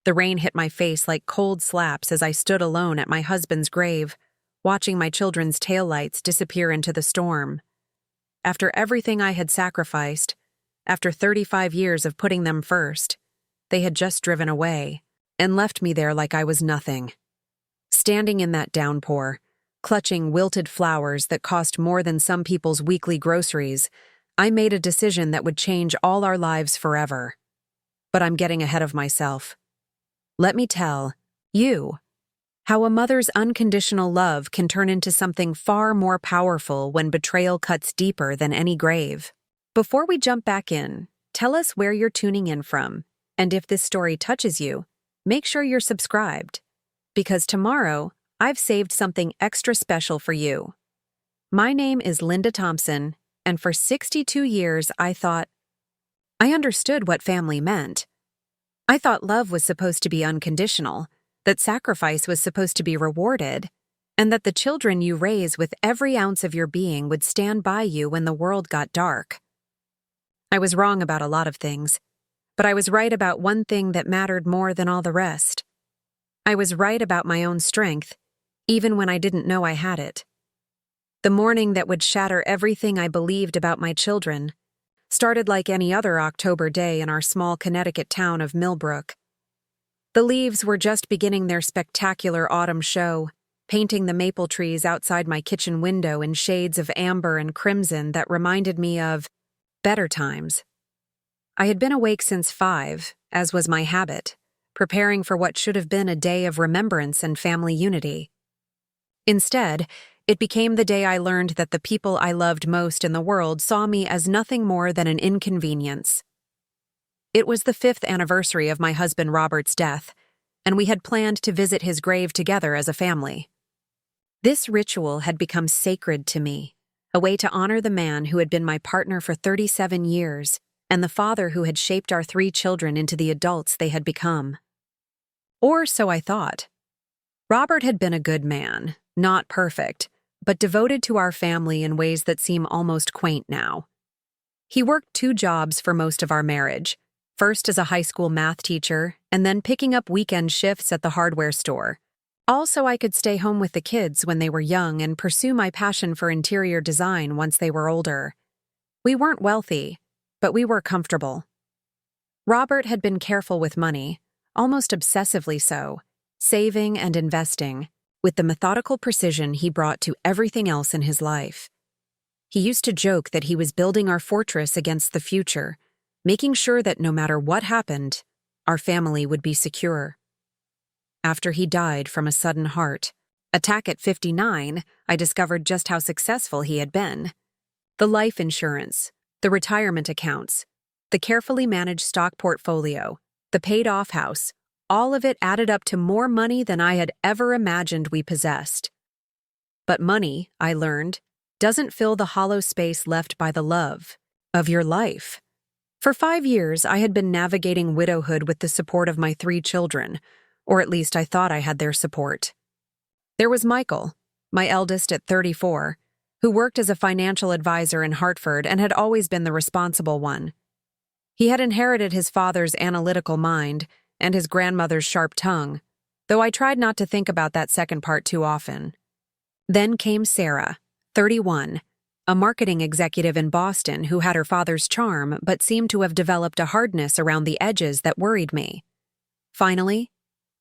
The rain hit my face like cold slaps as I stood alone at my husband's grave, watching my children's taillights disappear into the storm. After everything I had sacrificed, after 35 years of putting them first, they had just driven away and left me there like I was nothing. Standing in that downpour, clutching wilted flowers that cost more than some people's weekly groceries, I made a decision that would change all our lives forever. But I'm getting ahead of myself. Let me tell you how a mother's unconditional love can turn into something far more powerful when betrayal cuts deeper than any grave. Before we jump back in, tell us where you're tuning in from, and if this story touches you, make sure you're subscribed, because tomorrow I've saved something extra special for you. My name is Linda Thompson, and for 62 years I understood what family meant. I thought love was supposed to be unconditional, that sacrifice was supposed to be rewarded, and that the children you raise with every ounce of your being would stand by you when the world got dark. I was wrong about a lot of things, but I was right about one thing that mattered more than all the rest. I was right about my own strength, even when I didn't know I had it. The morning that would shatter everything I believed about my children started like any other October day in our small Connecticut town of Millbrook. The leaves were just beginning their spectacular autumn show, painting the maple trees outside my kitchen window in shades of amber and crimson that reminded me of better times. I had been awake since 5, as was my habit, preparing for what should have been a day of remembrance and family unity. Instead, it became the day I learned that the people I loved most in the world saw me as nothing more than an inconvenience. It was the 5th anniversary of my husband Robert's death, and we had planned to visit his grave together as a family. This ritual had become sacred to me, a way to honor the man who had been my partner for 37 years and the father who had shaped our 3 children into the adults they had become. Or so I thought. Robert had been a good man, not perfect, but devoted to our family in ways that seem almost quaint now. He worked 2 jobs for most of our marriage, first as a high school math teacher and then picking up weekend shifts at the hardware store. Also, I could stay home with the kids when they were young and pursue my passion for interior design once they were older. We weren't wealthy, but we were comfortable. Robert had been careful with money, almost obsessively so, saving and investing, with the methodical precision he brought to everything else in his life. He used to joke that he was building our fortress against the future, making sure that no matter what happened, our family would be secure. After he died from a sudden heart attack at 59, I discovered just how successful he had been. The life insurance, the retirement accounts, the carefully managed stock portfolio, the paid-off house, all of it added up to more money than I had ever imagined we possessed. But money, I learned, doesn't fill the hollow space left by the love of your life. For 5 years, I had been navigating widowhood with the support of my 3 children, or at least I thought I had their support. There was Michael, my eldest at 34, who worked as a financial advisor in Hartford and had always been the responsible one. He had inherited his father's analytical mind and his grandmother's sharp tongue, though I tried not to think about that second part too often. Then came Sarah, 31, a marketing executive in Boston who had her father's charm but seemed to have developed a hardness around the edges that worried me. Finally,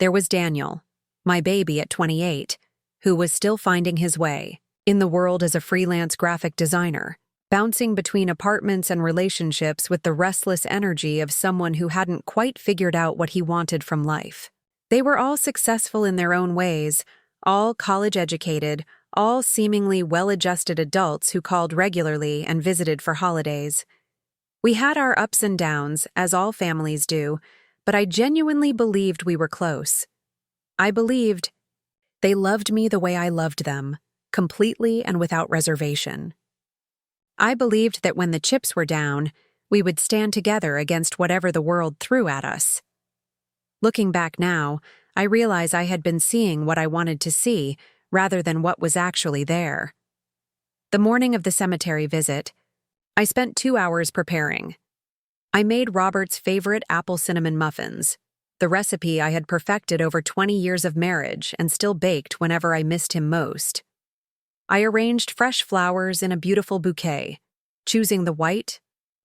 there was Daniel, my baby at 28, who was still finding his way in the world as a freelance graphic designer, bouncing between apartments and relationships with the restless energy of someone who hadn't quite figured out what he wanted from life. They were all successful in their own ways, all college-educated, all seemingly well-adjusted adults who called regularly and visited for holidays. We had our ups and downs, as all families do, but I genuinely believed we were close. I believed they loved me the way I loved them, completely and without reservation. I believed that when the chips were down, we would stand together against whatever the world threw at us. Looking back now, I realize I had been seeing what I wanted to see rather than what was actually there. The morning of the cemetery visit, I spent 2 hours preparing. I made Robert's favorite apple cinnamon muffins, the recipe I had perfected over 20 years of marriage and still baked whenever I missed him most. I arranged fresh flowers in a beautiful bouquet, choosing the white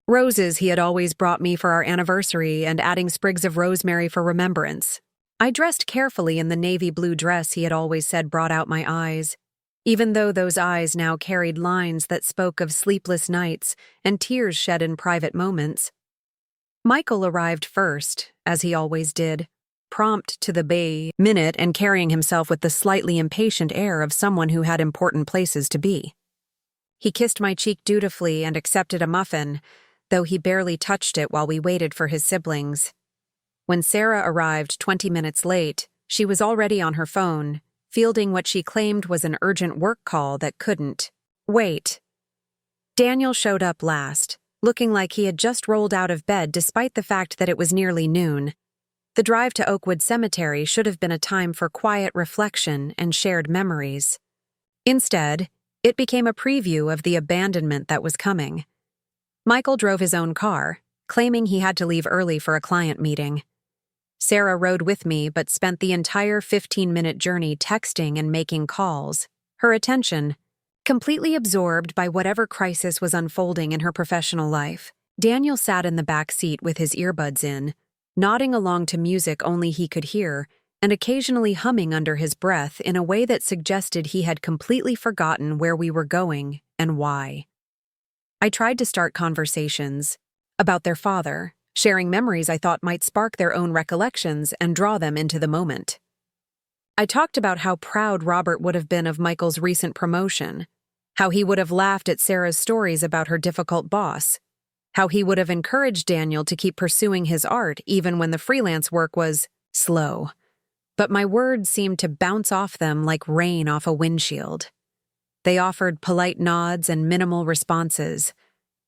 roses he had always brought me for our anniversary and adding sprigs of rosemary for remembrance. I dressed carefully in the navy blue dress he had always said brought out my eyes, even though those eyes now carried lines that spoke of sleepless nights and tears shed in private moments. Michael arrived first, as he always did, prompt to the minute and carrying himself with the slightly impatient air of someone who had important places to be. He kissed my cheek dutifully and accepted a muffin, though he barely touched it while we waited for his siblings. When Sarah arrived 20 minutes late, she was already on her phone, fielding what she claimed was an urgent work call that couldn't wait. Daniel showed up last, looking like he had just rolled out of bed despite the fact that it was nearly noon. The drive to Oakwood Cemetery should have been a time for quiet reflection and shared memories. Instead, it became a preview of the abandonment that was coming. Michael drove his own car, claiming he had to leave early for a client meeting. Sarah rode with me but spent the entire 15-minute journey texting and making calls, her attention completely absorbed by whatever crisis was unfolding in her professional life. Daniel sat in the back seat with his earbuds in, nodding along to music only he could hear, and occasionally humming under his breath in a way that suggested he had completely forgotten where we were going and why. I tried to start conversations about their father, sharing memories I thought might spark their own recollections and draw them into the moment. I talked about how proud Robert would have been of Michael's recent promotion, how he would have laughed at Sarah's stories about her difficult boss, how he would have encouraged Daniel to keep pursuing his art even when the freelance work was slow. But my words seemed to bounce off them like rain off a windshield. They offered polite nods and minimal responses,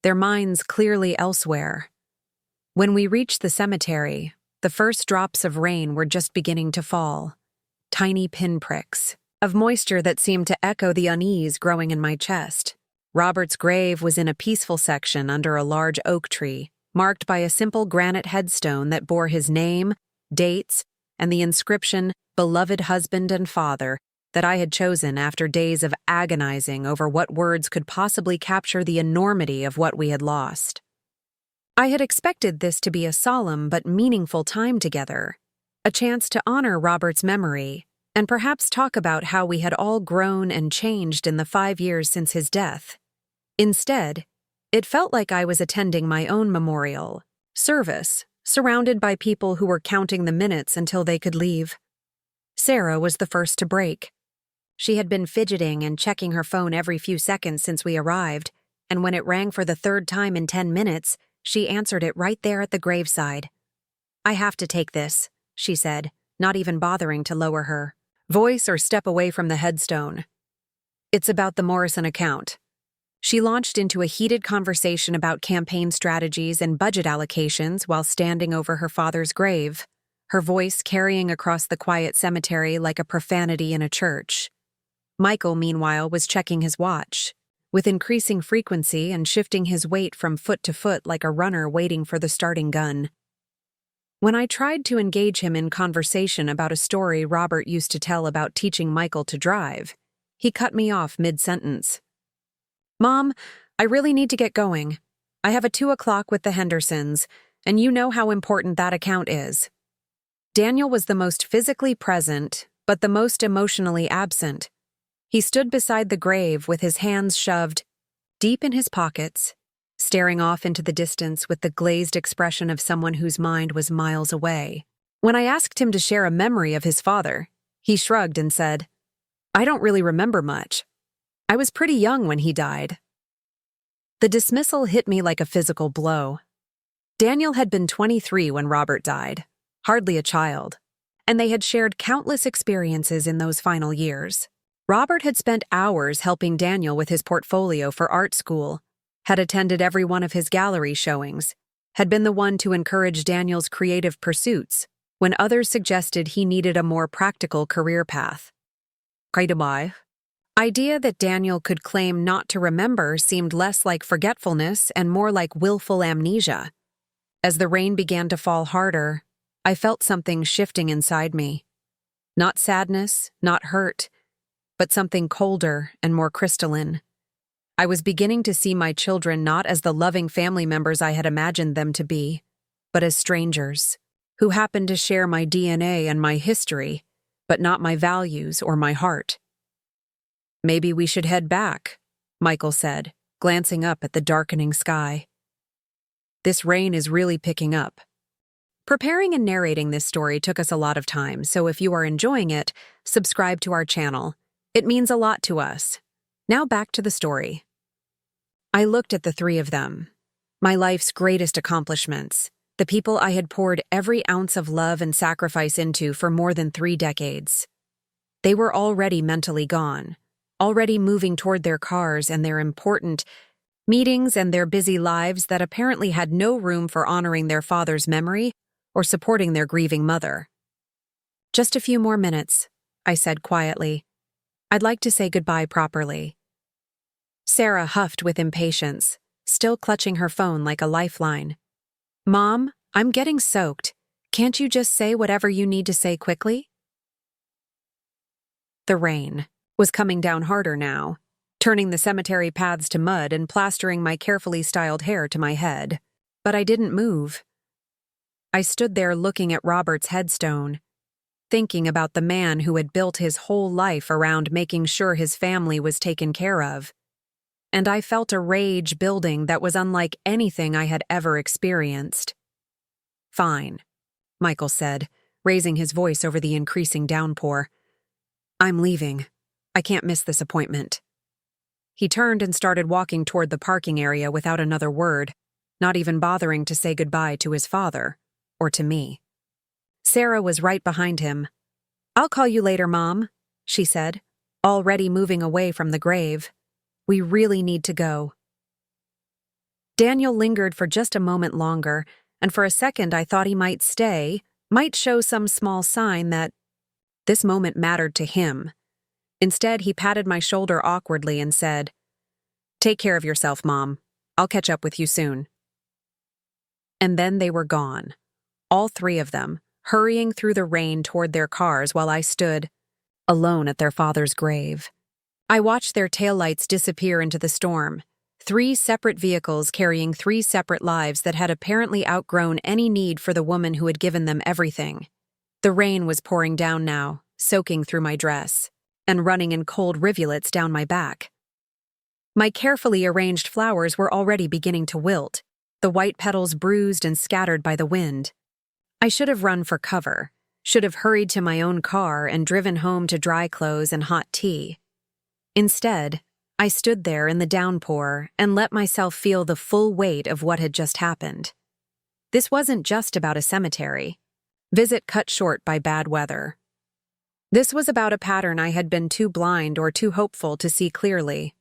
their minds clearly elsewhere. When we reached the cemetery, the first drops of rain were just beginning to fall, tiny pinpricks of moisture that seemed to echo the unease growing in my chest. Robert's grave was in a peaceful section under a large oak tree, marked by a simple granite headstone that bore his name, dates, and the inscription, "Beloved husband and father," that I had chosen after days of agonizing over what words could possibly capture the enormity of what we had lost. I had expected this to be a solemn but meaningful time together, a chance to honor Robert's memory, and perhaps talk about how we had all grown and changed in the 5 years since his death. Instead, it felt like I was attending my own memorial service, surrounded by people who were counting the minutes until they could leave. Sarah was the first to break. She had been fidgeting and checking her phone every few seconds since we arrived, and when it rang for the third time in 10 minutes, she answered it right there at the graveside. "I have to take this," she said, not even bothering to lower her voice or step away from the headstone. "It's about the Morrison account." She launched into a heated conversation about campaign strategies and budget allocations while standing over her father's grave, her voice carrying across the quiet cemetery like a profanity in a church. Michael, meanwhile, was checking his watch, with increasing frequency and shifting his weight from foot to foot like a runner waiting for the starting gun. When I tried to engage him in conversation about a story Robert used to tell about teaching Michael to drive, he cut me off mid-sentence. "Mom, I really need to get going. I have a 2:00 with the Hendersons, and you know how important that account is." Daniel was the most physically present, but the most emotionally absent. He stood beside the grave with his hands shoved deep in his pockets, staring off into the distance with the glazed expression of someone whose mind was miles away. When I asked him to share a memory of his father, he shrugged and said, "I don't really remember much. I was pretty young when he died." The dismissal hit me like a physical blow. Daniel had been 23 when Robert died, hardly a child, and they had shared countless experiences in those final years. Robert had spent hours helping Daniel with his portfolio for art school, had attended every one of his gallery showings, had been the one to encourage Daniel's creative pursuits when others suggested he needed a more practical career path. Idea that Daniel could claim not to remember seemed less like forgetfulness and more like willful amnesia. As the rain began to fall harder, I felt something shifting inside me. Not sadness, not hurt, but something colder and more crystalline. I was beginning to see my children not as the loving family members I had imagined them to be, but as strangers, who happened to share my DNA and my history, but not my values or my heart. "Maybe we should head back," Michael said, glancing up at the darkening sky. "This rain is really picking up." Preparing and narrating this story took us a lot of time, so if you are enjoying it, subscribe to our channel. It means a lot to us. Now back to the story. I looked at the three of them, my life's greatest accomplishments, the people I had poured every ounce of love and sacrifice into for more than 3 decades. They were already mentally gone, already moving toward their cars and their important meetings and their busy lives that apparently had no room for honoring their father's memory or supporting their grieving mother. "Just a few more minutes," I said quietly. "I'd like to say goodbye properly." Sarah huffed with impatience, still clutching her phone like a lifeline. "Mom, I'm getting soaked. Can't you just say whatever you need to say quickly?" The rain was coming down harder now, turning the cemetery paths to mud and plastering my carefully styled hair to my head. But I didn't move. I stood there looking at Robert's headstone, thinking about the man who had built his whole life around making sure his family was taken care of. And I felt a rage building that was unlike anything I had ever experienced. "Fine," Michael said, raising his voice over the increasing downpour. "I'm leaving. I can't miss this appointment." He turned and started walking toward the parking area without another word, not even bothering to say goodbye to his father, or to me. Sarah was right behind him. "I'll call you later, Mom," she said, already moving away from the grave. "We really need to go." Daniel lingered for just a moment longer, and for a second I thought he might stay, might show some small sign that this moment mattered to him. Instead, he patted my shoulder awkwardly and said, "Take care of yourself, Mom. I'll catch up with you soon." And then they were gone, all 3 of them, hurrying through the rain toward their cars while I stood alone at their father's grave. I watched their taillights disappear into the storm, 3 separate vehicles carrying 3 separate lives that had apparently outgrown any need for the woman who had given them everything. The rain was pouring down now, soaking through my dress, and running in cold rivulets down my back. My carefully arranged flowers were already beginning to wilt, the white petals bruised and scattered by the wind. I should have run for cover, should have hurried to my own car and driven home to dry clothes and hot tea. Instead, I stood there in the downpour and let myself feel the full weight of what had just happened. This wasn't just about a cemetery, visit cut short by bad weather. This was about a pattern I had been too blind or too hopeful to see clearly.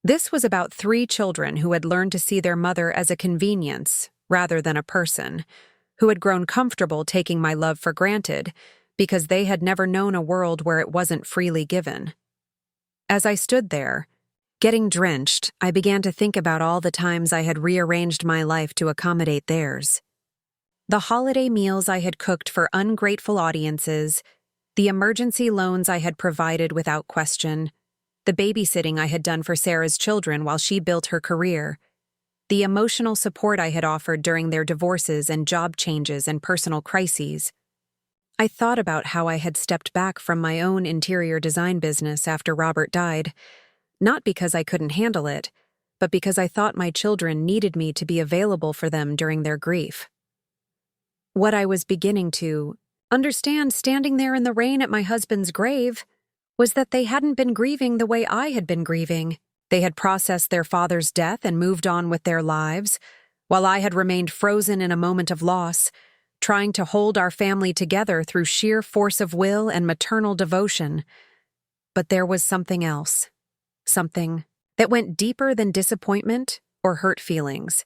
This was about 3 children who had learned to see their mother as a convenience rather than a person, who had grown comfortable taking my love for granted because they had never known a world where it wasn't freely given. As I stood there, getting drenched, I began to think about all the times I had rearranged my life to accommodate theirs. The holiday meals I had cooked for ungrateful audiences, the emergency loans I had provided without question, the babysitting I had done for Sarah's children while she built her career, the emotional support I had offered during their divorces and job changes and personal crises. I thought about how I had stepped back from my own interior design business after Robert died, not because I couldn't handle it, but because I thought my children needed me to be available for them during their grief. What I was beginning to understand standing there in the rain at my husband's grave was that they hadn't been grieving the way I had been grieving. They had processed their father's death and moved on with their lives, while I had remained frozen in a moment of loss, trying to hold our family together through sheer force of will and maternal devotion. But there was something else, something that went deeper than disappointment or hurt feelings.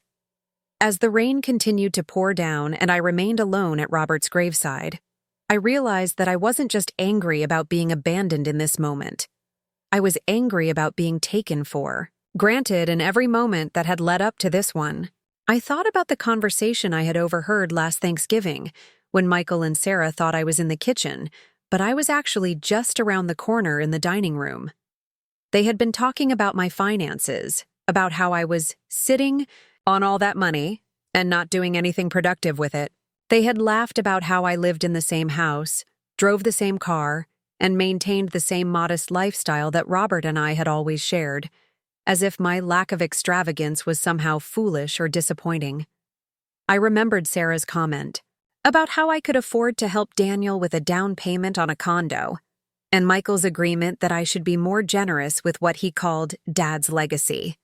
As the rain continued to pour down and I remained alone at Robert's graveside, I realized that I wasn't just angry about being abandoned in this moment. I was angry about being taken for, granted in every moment that had led up to this one. I thought about the conversation I had overheard last Thanksgiving, when Michael and Sarah thought I was in the kitchen, but I was actually just around the corner in the dining room. They had been talking about my finances, about how I was sitting on all that money and not doing anything productive with it. They had laughed about how I lived in the same house, drove the same car, and maintained the same modest lifestyle that Robert and I had always shared, as if my lack of extravagance was somehow foolish or disappointing. I remembered Sarah's comment about how I could afford to help Daniel with a down payment on a condo, and Michael's agreement that I should be more generous with what he called Dad's legacy.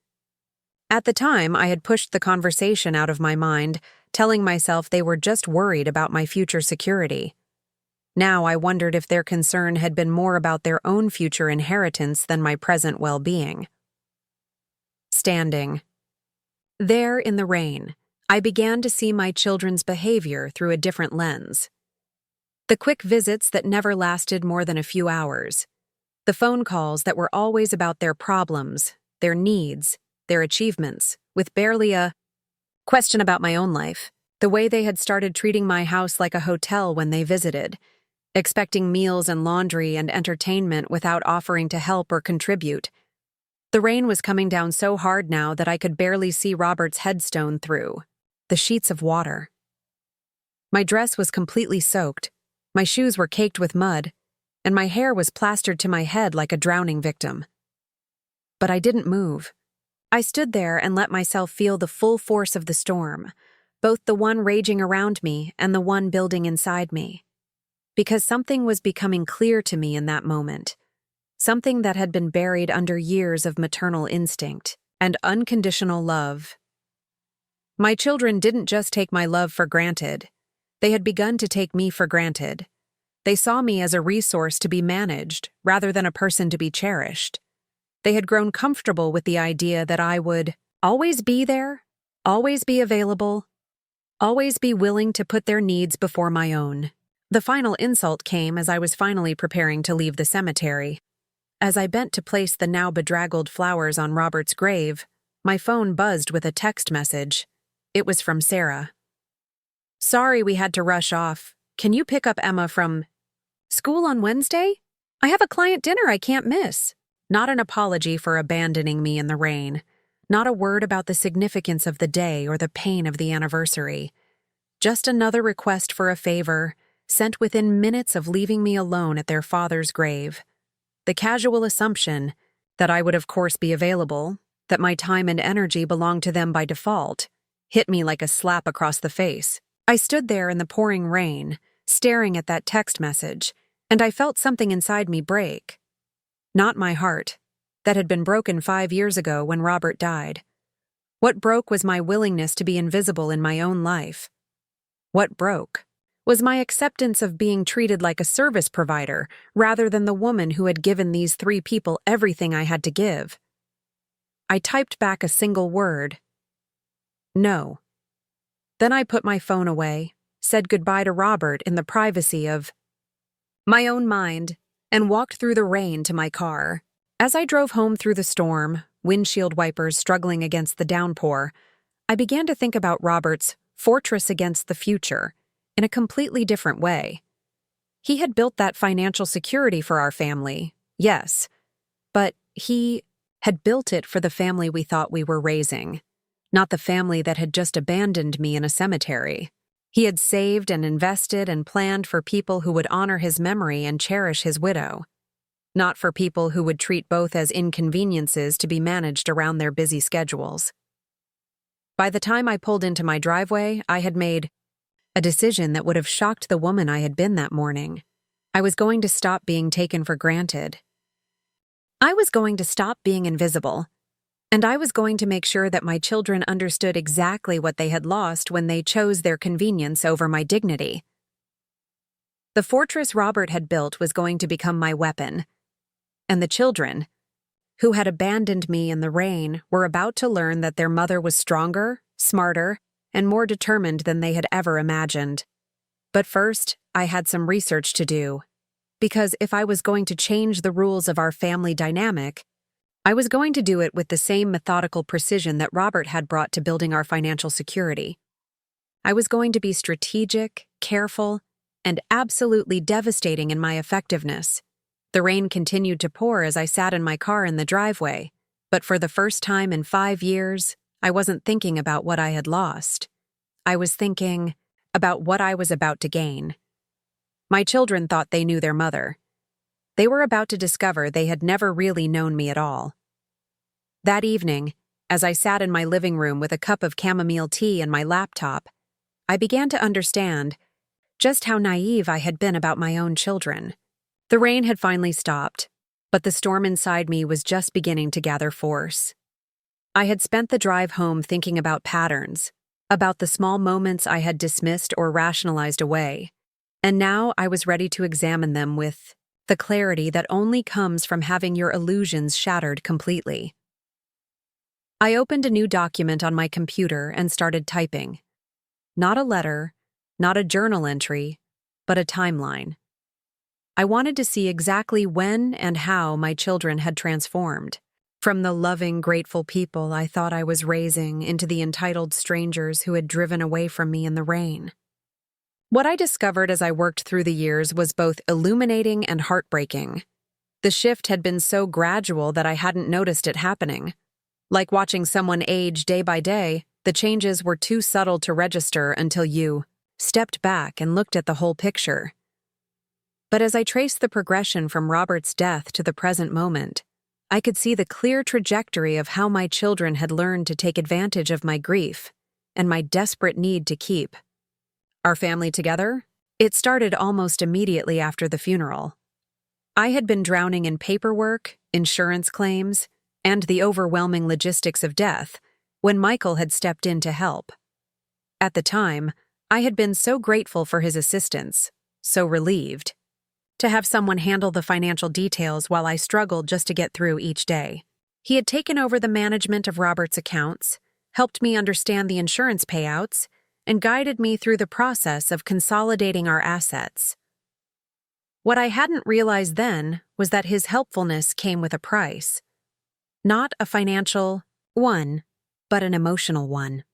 At the time, I had pushed the conversation out of my mind, telling myself they were just worried about my future security. Now I wondered if their concern had been more about their own future inheritance than my present well-being. Standing there in the rain, I began to see my children's behavior through a different lens. The quick visits that never lasted more than a few hours. The phone calls that were always about their problems, their needs, their achievements, with barely a question about my own life. The way they had started treating my house like a hotel when they visited, expecting meals and laundry and entertainment without offering to help or contribute. The rain was coming down so hard now that I could barely see Robert's headstone through the sheets of water. My dress was completely soaked, my shoes were caked with mud, and my hair was plastered to my head like a drowning victim. But I didn't move. I stood there and let myself feel the full force of the storm, both the one raging around me and the one building inside me. Because something was becoming clear to me in that moment, something that had been buried under years of maternal instinct and unconditional love. My children didn't just take my love for granted. They had begun to take me for granted. They saw me as a resource to be managed rather than a person to be cherished. They had grown comfortable with the idea that I would always be there, always be available, always be willing to put their needs before my own. The final insult came as I was finally preparing to leave the cemetery. As I bent to place the now bedraggled flowers on Robert's grave, my phone buzzed with a text message. It was from Sarah. "Sorry we had to rush off. Can you pick up Emma from school on Wednesday? I have a client dinner I can't miss." Not an apology for abandoning me in the rain. Not a word about the significance of the day or the pain of the anniversary. Just another request for a favor, sent within minutes of leaving me alone at their father's grave. The casual assumption that I would of course be available, that my time and energy belonged to them by default, hit me like a slap across the face. I stood there in the pouring rain, staring at that text message, and I felt something inside me break. Not my heart, that had been broken 5 years ago when Robert died. What broke was my willingness to be invisible in my own life. What broke was my acceptance of being treated like a service provider rather than the woman who had given these 3 people everything I had to give. I typed back a single word. No. Then I put my phone away, said goodbye to Robert in the privacy of my own mind, and walked through the rain to my car. As I drove home through the storm, windshield wipers struggling against the downpour, I began to think about Robert's fortress against the future in a completely different way. He had built that financial security for our family, yes, but he had built it for the family we thought we were raising, not the family that had just abandoned me in a cemetery. He had saved and invested and planned for people who would honor his memory and cherish his widow, not for people who would treat both as inconveniences to be managed around their busy schedules. By the time I pulled into my driveway, I had made a decision that would have shocked the woman I had been that morning. I was going to stop being taken for granted. I was going to stop being invisible. And I was going to make sure that my children understood exactly what they had lost when they chose their convenience over my dignity. The fortress Robert had built was going to become my weapon. And the children, who had abandoned me in the rain, were about to learn that their mother was stronger, smarter, and more determined than they had ever imagined. But first, I had some research to do. Because if I was going to change the rules of our family dynamic, I was going to do it with the same methodical precision that Robert had brought to building our financial security. I was going to be strategic, careful, and absolutely devastating in my effectiveness. The rain continued to pour as I sat in my car in the driveway, but for the first time in 5 years, I wasn't thinking about what I had lost. I was thinking about what I was about to gain. My children thought they knew their mother. They were about to discover they had never really known me at all. That evening, as I sat in my living room with a cup of chamomile tea and my laptop, I began to understand just how naive I had been about my own children. The rain had finally stopped, but the storm inside me was just beginning to gather force. I had spent the drive home thinking about patterns, about the small moments I had dismissed or rationalized away, and now I was ready to examine them with the clarity that only comes from having your illusions shattered completely. I opened a new document on my computer and started typing. Not a letter, not a journal entry, but a timeline. I wanted to see exactly when and how my children had transformed, from the loving, grateful people I thought I was raising into the entitled strangers who had driven away from me in the rain. What I discovered as I worked through the years was both illuminating and heartbreaking. The shift had been so gradual that I hadn't noticed it happening. Like watching someone age day by day, the changes were too subtle to register until you stepped back and looked at the whole picture. But as I traced the progression from Robert's death to the present moment, I could see the clear trajectory of how my children had learned to take advantage of my grief and my desperate need to keep our family together. It started almost immediately after the funeral. I had been drowning in paperwork, insurance claims, and the overwhelming logistics of death when Michael had stepped in to help. At the time, I had been so grateful for his assistance, so relieved to have someone handle the financial details while I struggled just to get through each day. He had taken over the management of Robert's accounts, helped me understand the insurance payouts, and guided me through the process of consolidating our assets. What I hadn't realized then was that his helpfulness came with a price. Not a financial one, but an emotional one.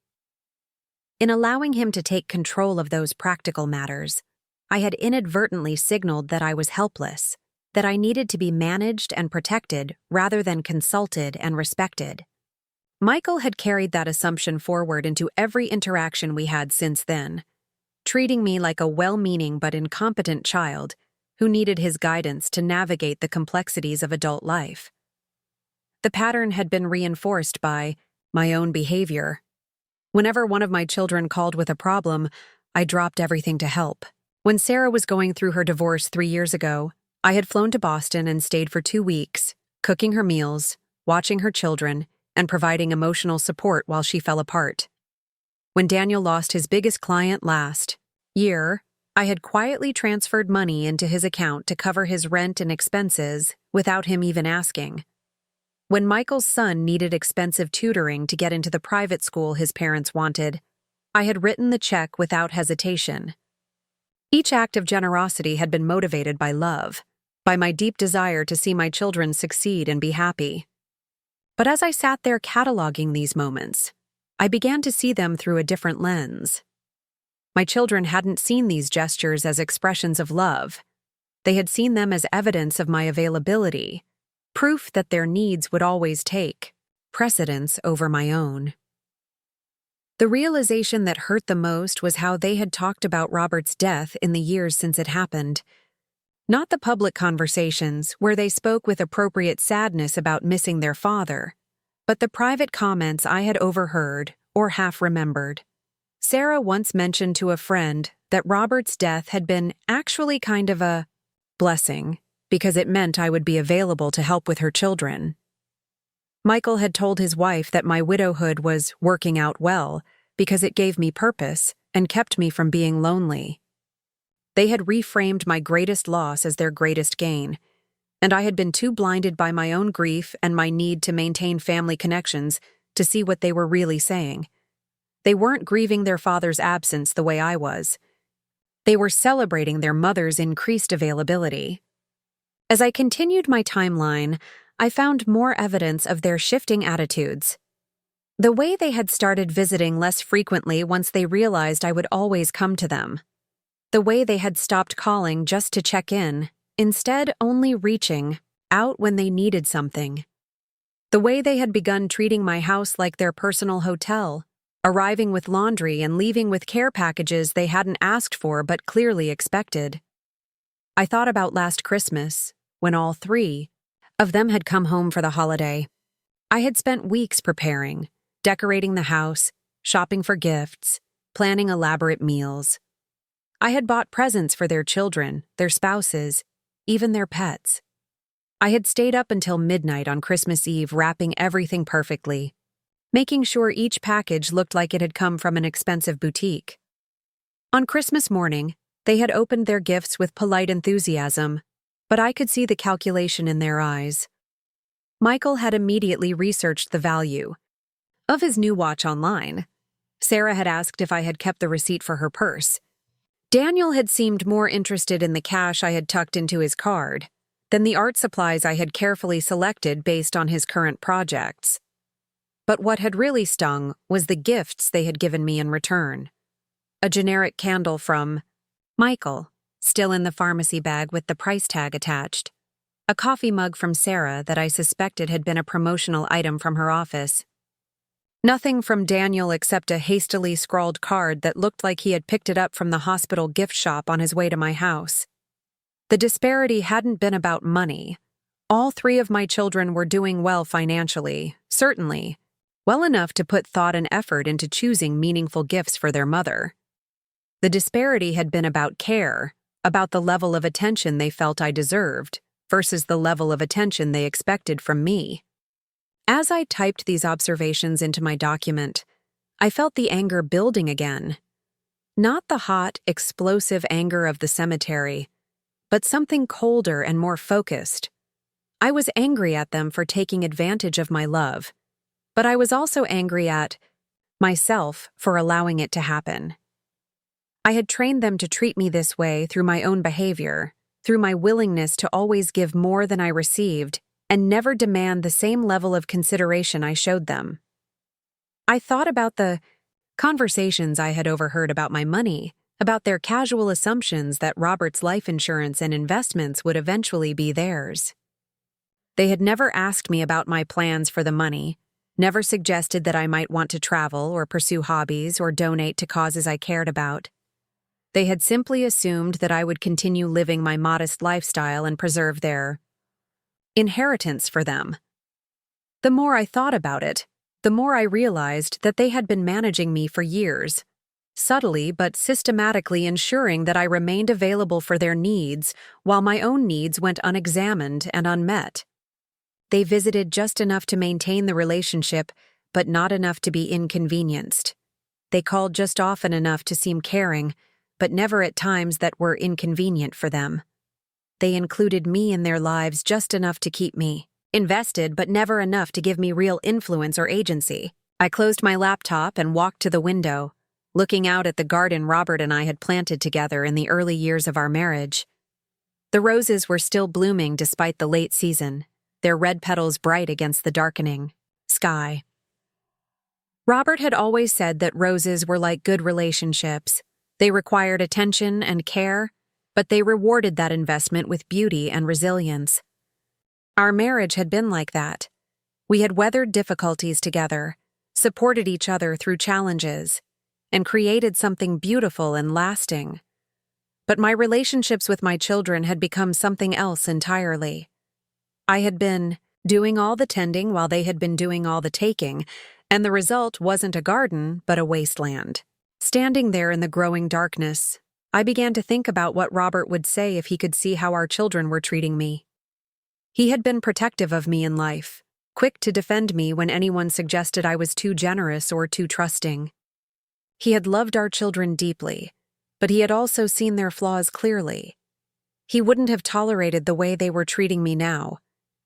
In allowing him to take control of those practical matters, I had inadvertently signaled that I was helpless, that I needed to be managed and protected rather than consulted and respected. Michael had carried that assumption forward into every interaction we had since then, treating me like a well-meaning but incompetent child who needed his guidance to navigate the complexities of adult life. The pattern had been reinforced by my own behavior. Whenever one of my children called with a problem, I dropped everything to help. When Sarah was going through her divorce 3 years ago, I had flown to Boston and stayed for 2 weeks, cooking her meals, watching her children, and providing emotional support while she fell apart. When Daniel lost his biggest client last year, I had quietly transferred money into his account to cover his rent and expenses without him even asking. When Michael's son needed expensive tutoring to get into the private school his parents wanted, I had written the check without hesitation. Each act of generosity had been motivated by love, by my deep desire to see my children succeed and be happy. But as I sat there cataloging these moments, I began to see them through a different lens. My children hadn't seen these gestures as expressions of love. They had seen them as evidence of my availability, proof that their needs would always take precedence over my own. The realization that hurt the most was how they had talked about Robert's death in the years since it happened. Not the public conversations where they spoke with appropriate sadness about missing their father, but the private comments I had overheard or half remembered. Sarah once mentioned to a friend that Robert's death had been actually kind of a blessing because it meant I would be available to help with her children. Michael had told his wife that my widowhood was working out well because it gave me purpose and kept me from being lonely. They had reframed my greatest loss as their greatest gain, and I had been too blinded by my own grief and my need to maintain family connections to see what they were really saying. They weren't grieving their father's absence the way I was. They were celebrating their mother's increased availability. As I continued my timeline, I found more evidence of their shifting attitudes. The way they had started visiting less frequently once they realized I would always come to them. The way they had stopped calling just to check in, instead only reaching out when they needed something. The way they had begun treating my house like their personal hotel, arriving with laundry and leaving with care packages they hadn't asked for but clearly expected. I thought about last Christmas, when all three of them had come home for the holiday. I had spent weeks preparing, decorating the house, shopping for gifts, planning elaborate meals. I had bought presents for their children, their spouses, even their pets. I had stayed up until midnight on Christmas Eve wrapping everything perfectly, making sure each package looked like it had come from an expensive boutique. On Christmas morning, they had opened their gifts with polite enthusiasm, but I could see the calculation in their eyes. Michael had immediately researched the value of his new watch online. Sarah had asked if I had kept the receipt for her purse. Daniel had seemed more interested in the cash I had tucked into his card than the art supplies I had carefully selected based on his current projects. But what had really stung was the gifts they had given me in return. A generic candle from Michael, still in the pharmacy bag with the price tag attached. A coffee mug from Sarah that I suspected had been a promotional item from her office. Nothing from Daniel except a hastily scrawled card that looked like he had picked it up from the hospital gift shop on his way to my house. The disparity hadn't been about money. All three of my children were doing well financially, certainly, well enough to put thought and effort into choosing meaningful gifts for their mother. The disparity had been about care, about the level of attention they felt I deserved, versus the level of attention they expected from me. As I typed these observations into my document, I felt the anger building again. Not the hot, explosive anger of the cemetery, but something colder and more focused. I was angry at them for taking advantage of my love, but I was also angry at myself for allowing it to happen. I had trained them to treat me this way through my own behavior, through my willingness to always give more than I received and never demand the same level of consideration I showed them. I thought about the conversations I had overheard about my money, about their casual assumptions that Robert's life insurance and investments would eventually be theirs. They had never asked me about my plans for the money, never suggested that I might want to travel or pursue hobbies or donate to causes I cared about. They had simply assumed that I would continue living my modest lifestyle and preserve their inheritance for them. The more I thought about it, the more I realized that they had been managing me for years, subtly but systematically ensuring that I remained available for their needs while my own needs went unexamined and unmet. They visited just enough to maintain the relationship, but not enough to be inconvenienced. They called just often enough to seem caring, but never at times that were inconvenient for them. They included me in their lives just enough to keep me invested, but never enough to give me real influence or agency. I closed my laptop and walked to the window, looking out at the garden Robert and I had planted together in the early years of our marriage. The roses were still blooming despite the late season, their red petals bright against the darkening sky. Robert had always said that roses were like good relationships. They required attention and care, but they rewarded that investment with beauty and resilience. Our marriage had been like that. We had weathered difficulties together, supported each other through challenges, and created something beautiful and lasting. But my relationships with my children had become something else entirely. I had been doing all the tending while they had been doing all the taking, and the result wasn't a garden, but a wasteland. Standing there in the growing darkness, I began to think about what Robert would say if he could see how our children were treating me. He had been protective of me in life, quick to defend me when anyone suggested I was too generous or too trusting. He had loved our children deeply, but he had also seen their flaws clearly. He wouldn't have tolerated the way they were treating me now,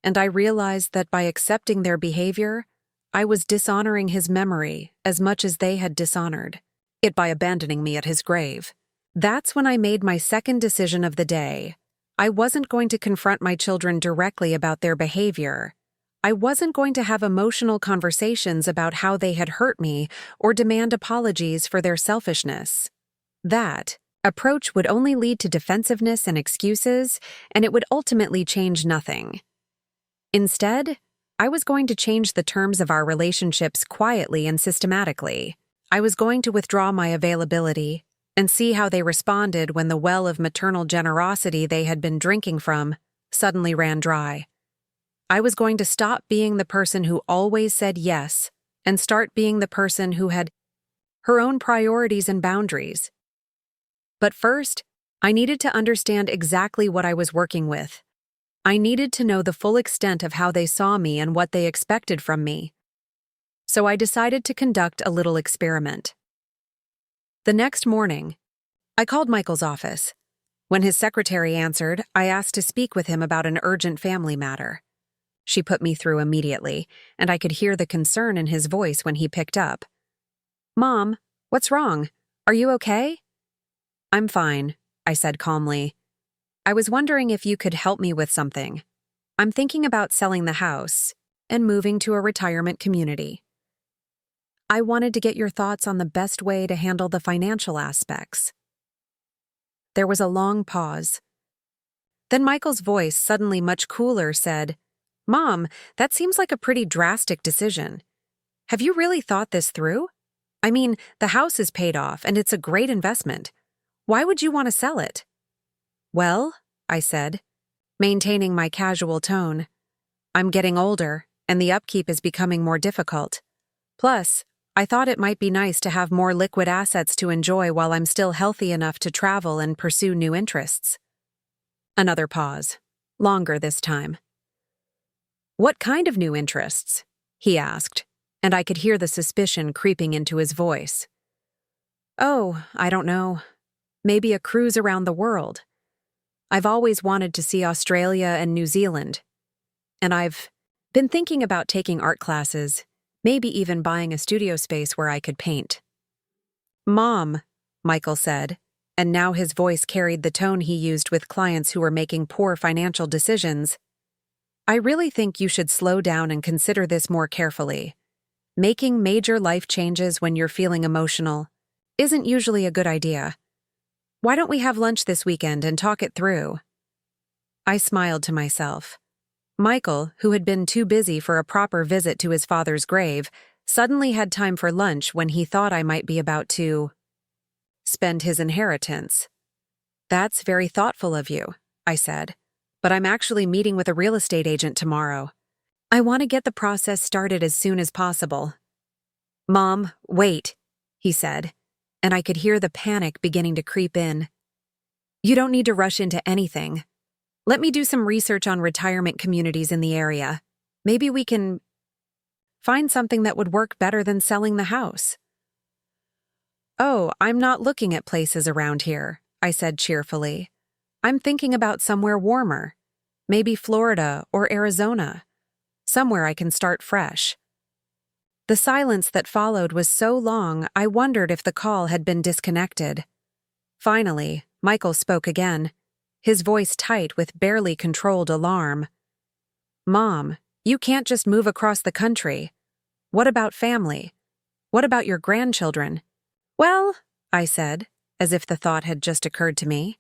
and I realized that by accepting their behavior, I was dishonoring his memory as much as they had dishonored it by abandoning me at his grave. That's when I made my second decision of the day. I wasn't going to confront my children directly about their behavior. I wasn't going to have emotional conversations about how they had hurt me or demand apologies for their selfishness. That approach would only lead to defensiveness and excuses, and it would ultimately change nothing. Instead, I was going to change the terms of our relationships quietly and systematically. I was going to withdraw my availability and see how they responded when the well of maternal generosity they had been drinking from suddenly ran dry. I was going to stop being the person who always said yes and start being the person who had her own priorities and boundaries. But first, I needed to understand exactly what I was working with. I needed to know the full extent of how they saw me and what they expected from me. So I decided to conduct a little experiment. The next morning, I called Michael's office. When his secretary answered, I asked to speak with him about an urgent family matter. She put me through immediately, and I could hear the concern in his voice when he picked up. "Mom, what's wrong? Are you okay?" "I'm fine," I said calmly. "I was wondering if you could help me with something. I'm thinking about selling the house and moving to a retirement community. I wanted to get your thoughts on the best way to handle the financial aspects." There was a long pause. Then Michael's voice, suddenly much cooler, said, "Mom, that seems like a pretty drastic decision. Have you really thought this through? I mean, the house is paid off and it's a great investment. Why would you want to sell it?" "Well," I said, maintaining my casual tone, "I'm getting older and the upkeep is becoming more difficult. Plus, I thought it might be nice to have more liquid assets to enjoy while I'm still healthy enough to travel and pursue new interests." Another pause, longer this time. "What kind of new interests?" he asked, and I could hear the suspicion creeping into his voice. "Oh, I don't know. Maybe a cruise around the world. I've always wanted to see Australia and New Zealand. And I've been thinking about taking art classes, maybe even buying a studio space where I could paint." "Mom," Michael said, and now his voice carried the tone he used with clients who were making poor financial decisions, "I really think you should slow down and consider this more carefully. Making major life changes when you're feeling emotional isn't usually a good idea. Why don't we have lunch this weekend and talk it through?" I smiled to myself. Michael, who had been too busy for a proper visit to his father's grave, suddenly had time for lunch when he thought I might be about to spend his inheritance. "That's very thoughtful of you," I said, "but I'm actually meeting with a real estate agent tomorrow. I want to get the process started as soon as possible." "Mom, wait," he said, and I could hear the panic beginning to creep in. "You don't need to rush into anything. Let me do some research on retirement communities in the area. Maybe we can find something that would work better than selling the house." "Oh, I'm not looking at places around here," I said cheerfully. "I'm thinking about somewhere warmer. Maybe Florida or Arizona. Somewhere I can start fresh." The silence that followed was so long I wondered if the call had been disconnected. Finally, Michael spoke again, his voice tight with barely controlled alarm. "Mom, you can't just move across the country. What about family? What about your grandchildren?" "Well," I said, as if the thought had just occurred to me,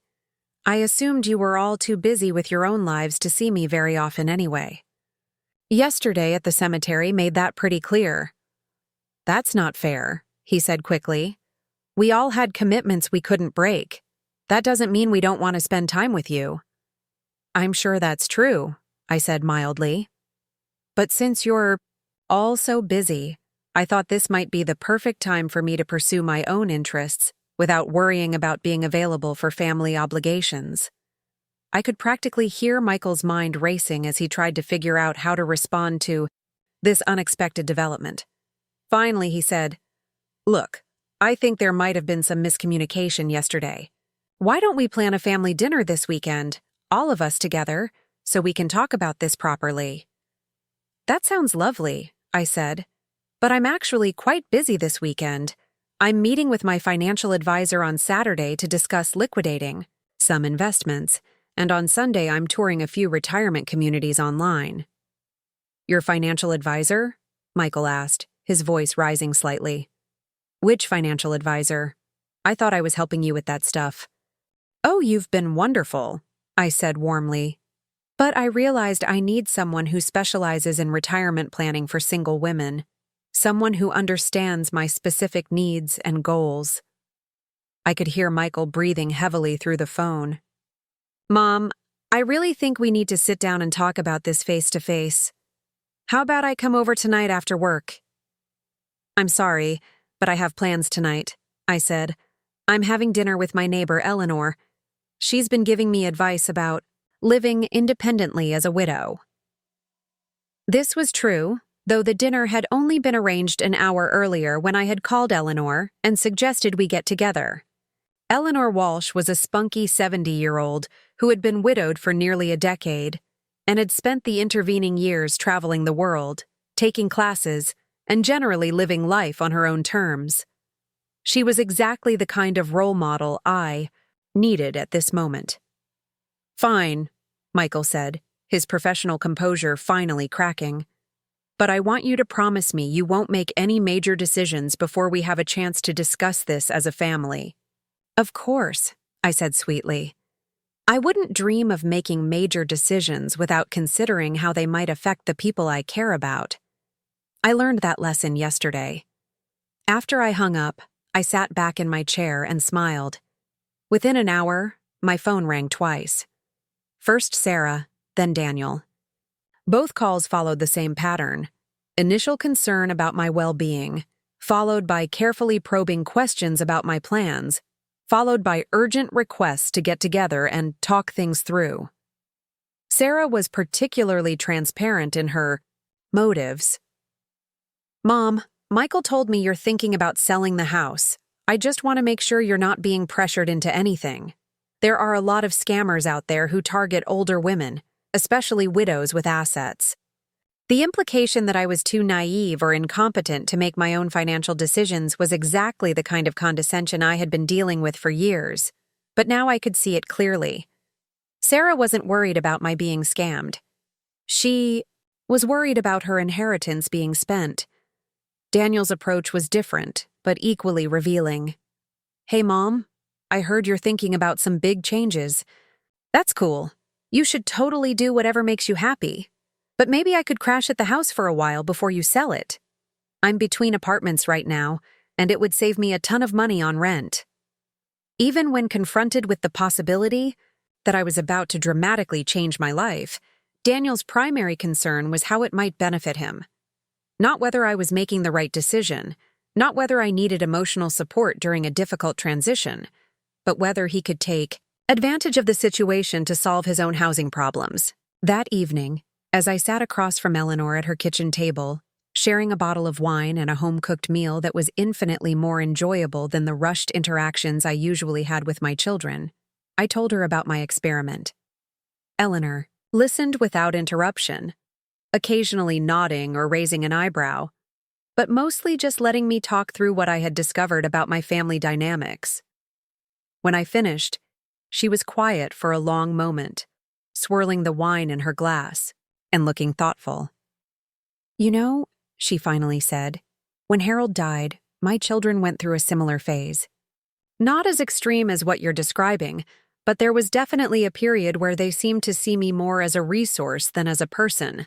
"I assumed you were all too busy with your own lives to see me very often anyway. Yesterday at the cemetery made that pretty clear." "That's not fair," he said quickly. "We all had commitments we couldn't break. That doesn't mean we don't want to spend time with you." "I'm sure that's true," I said mildly. "But since you're all so busy, I thought this might be the perfect time for me to pursue my own interests without worrying about being available for family obligations." I could practically hear Michael's mind racing as he tried to figure out how to respond to this unexpected development. Finally, he said, "Look, I think there might have been some miscommunication yesterday. Why don't we plan a family dinner this weekend, all of us together, so we can talk about this properly?" "That sounds lovely," I said, "but I'm actually quite busy this weekend. I'm meeting with my financial advisor on Saturday to discuss liquidating some investments, and on Sunday I'm touring a few retirement communities online." Your financial advisor? Michael asked, his voice rising slightly. Which financial advisor? I thought I was helping you with that stuff. Oh, you've been wonderful, I said warmly. But I realized I need someone who specializes in retirement planning for single women, someone who understands my specific needs and goals. I could hear Michael breathing heavily through the phone. Mom, I really think we need to sit down and talk about this face-to-face. How about I come over tonight after work? I'm sorry, but I have plans tonight, I said. I'm having dinner with my neighbor, Eleanor. She's been giving me advice about living independently as a widow. This was true, though the dinner had only been arranged an hour earlier when I had called Eleanor and suggested we get together. Eleanor Walsh was a spunky 70-year-old who had been widowed for nearly a decade and had spent the intervening years traveling the world, taking classes, and generally living life on her own terms. She was exactly the kind of role model I needed at this moment. Fine, Michael said, his professional composure finally cracking. But I want you to promise me you won't make any major decisions before we have a chance to discuss this as a family. Of course, I said sweetly. I wouldn't dream of making major decisions without considering how they might affect the people I care about. I learned that lesson yesterday. After I hung up, I sat back in my chair and smiled. Within an hour, my phone rang twice. First Sarah, then Daniel. Both calls followed the same pattern. Initial concern about my well-being, followed by carefully probing questions about my plans, followed by urgent requests to get together and talk things through. Sarah was particularly transparent in her motives. Mom, Michael told me you're thinking about selling the house. I just want to make sure you're not being pressured into anything. There are a lot of scammers out there who target older women, especially widows with assets. The implication that I was too naive or incompetent to make my own financial decisions was exactly the kind of condescension I had been dealing with for years, but now I could see it clearly. Sarah wasn't worried about my being scammed. She was worried about her inheritance being spent. Daniel's approach was different, but equally revealing. Hey, Mom, I heard you're thinking about some big changes. That's cool. You should totally do whatever makes you happy. But maybe I could crash at the house for a while before you sell it. I'm between apartments right now, and it would save me a ton of money on rent. Even when confronted with the possibility that I was about to dramatically change my life, Daniel's primary concern was how it might benefit him. Not whether I was making the right decision, not whether I needed emotional support during a difficult transition, but whether he could take advantage of the situation to solve his own housing problems. That evening, as I sat across from Eleanor at her kitchen table, sharing a bottle of wine and a home-cooked meal that was infinitely more enjoyable than the rushed interactions I usually had with my children, I told her about my experiment. Eleanor listened without interruption, occasionally nodding or raising an eyebrow, but mostly just letting me talk through what I had discovered about my family dynamics. When I finished, she was quiet for a long moment, swirling the wine in her glass and looking thoughtful. You know, she finally said, when Harold died, my children went through a similar phase. Not as extreme as what you're describing, but there was definitely a period where they seemed to see me more as a resource than as a person.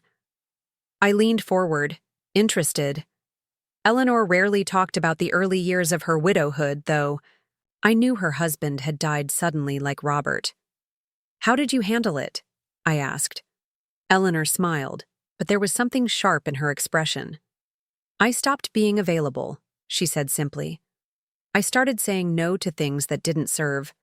I leaned forward, interested. Eleanor rarely talked about the early years of her widowhood, though I knew her husband had died suddenly like Robert. How did you handle it? I asked. Eleanor smiled, but there was something sharp in her expression. I stopped being available, she said simply. I started saying no to things that didn't serve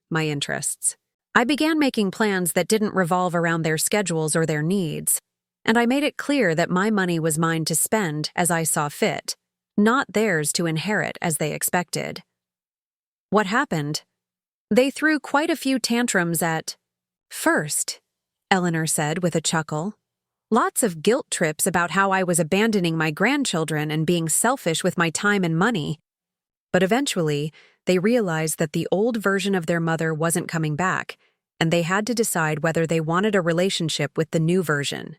my interests. I began making plans that didn't revolve around their schedules or their needs, and I made it clear that my money was mine to spend as I saw fit, not theirs to inherit as they expected. What happened? They threw quite a few tantrums at first, Eleanor said with a chuckle. Lots of guilt trips about how I was abandoning my grandchildren and being selfish with my time and money. But eventually, they realized that the old version of their mother wasn't coming back, and they had to decide whether they wanted a relationship with the new version.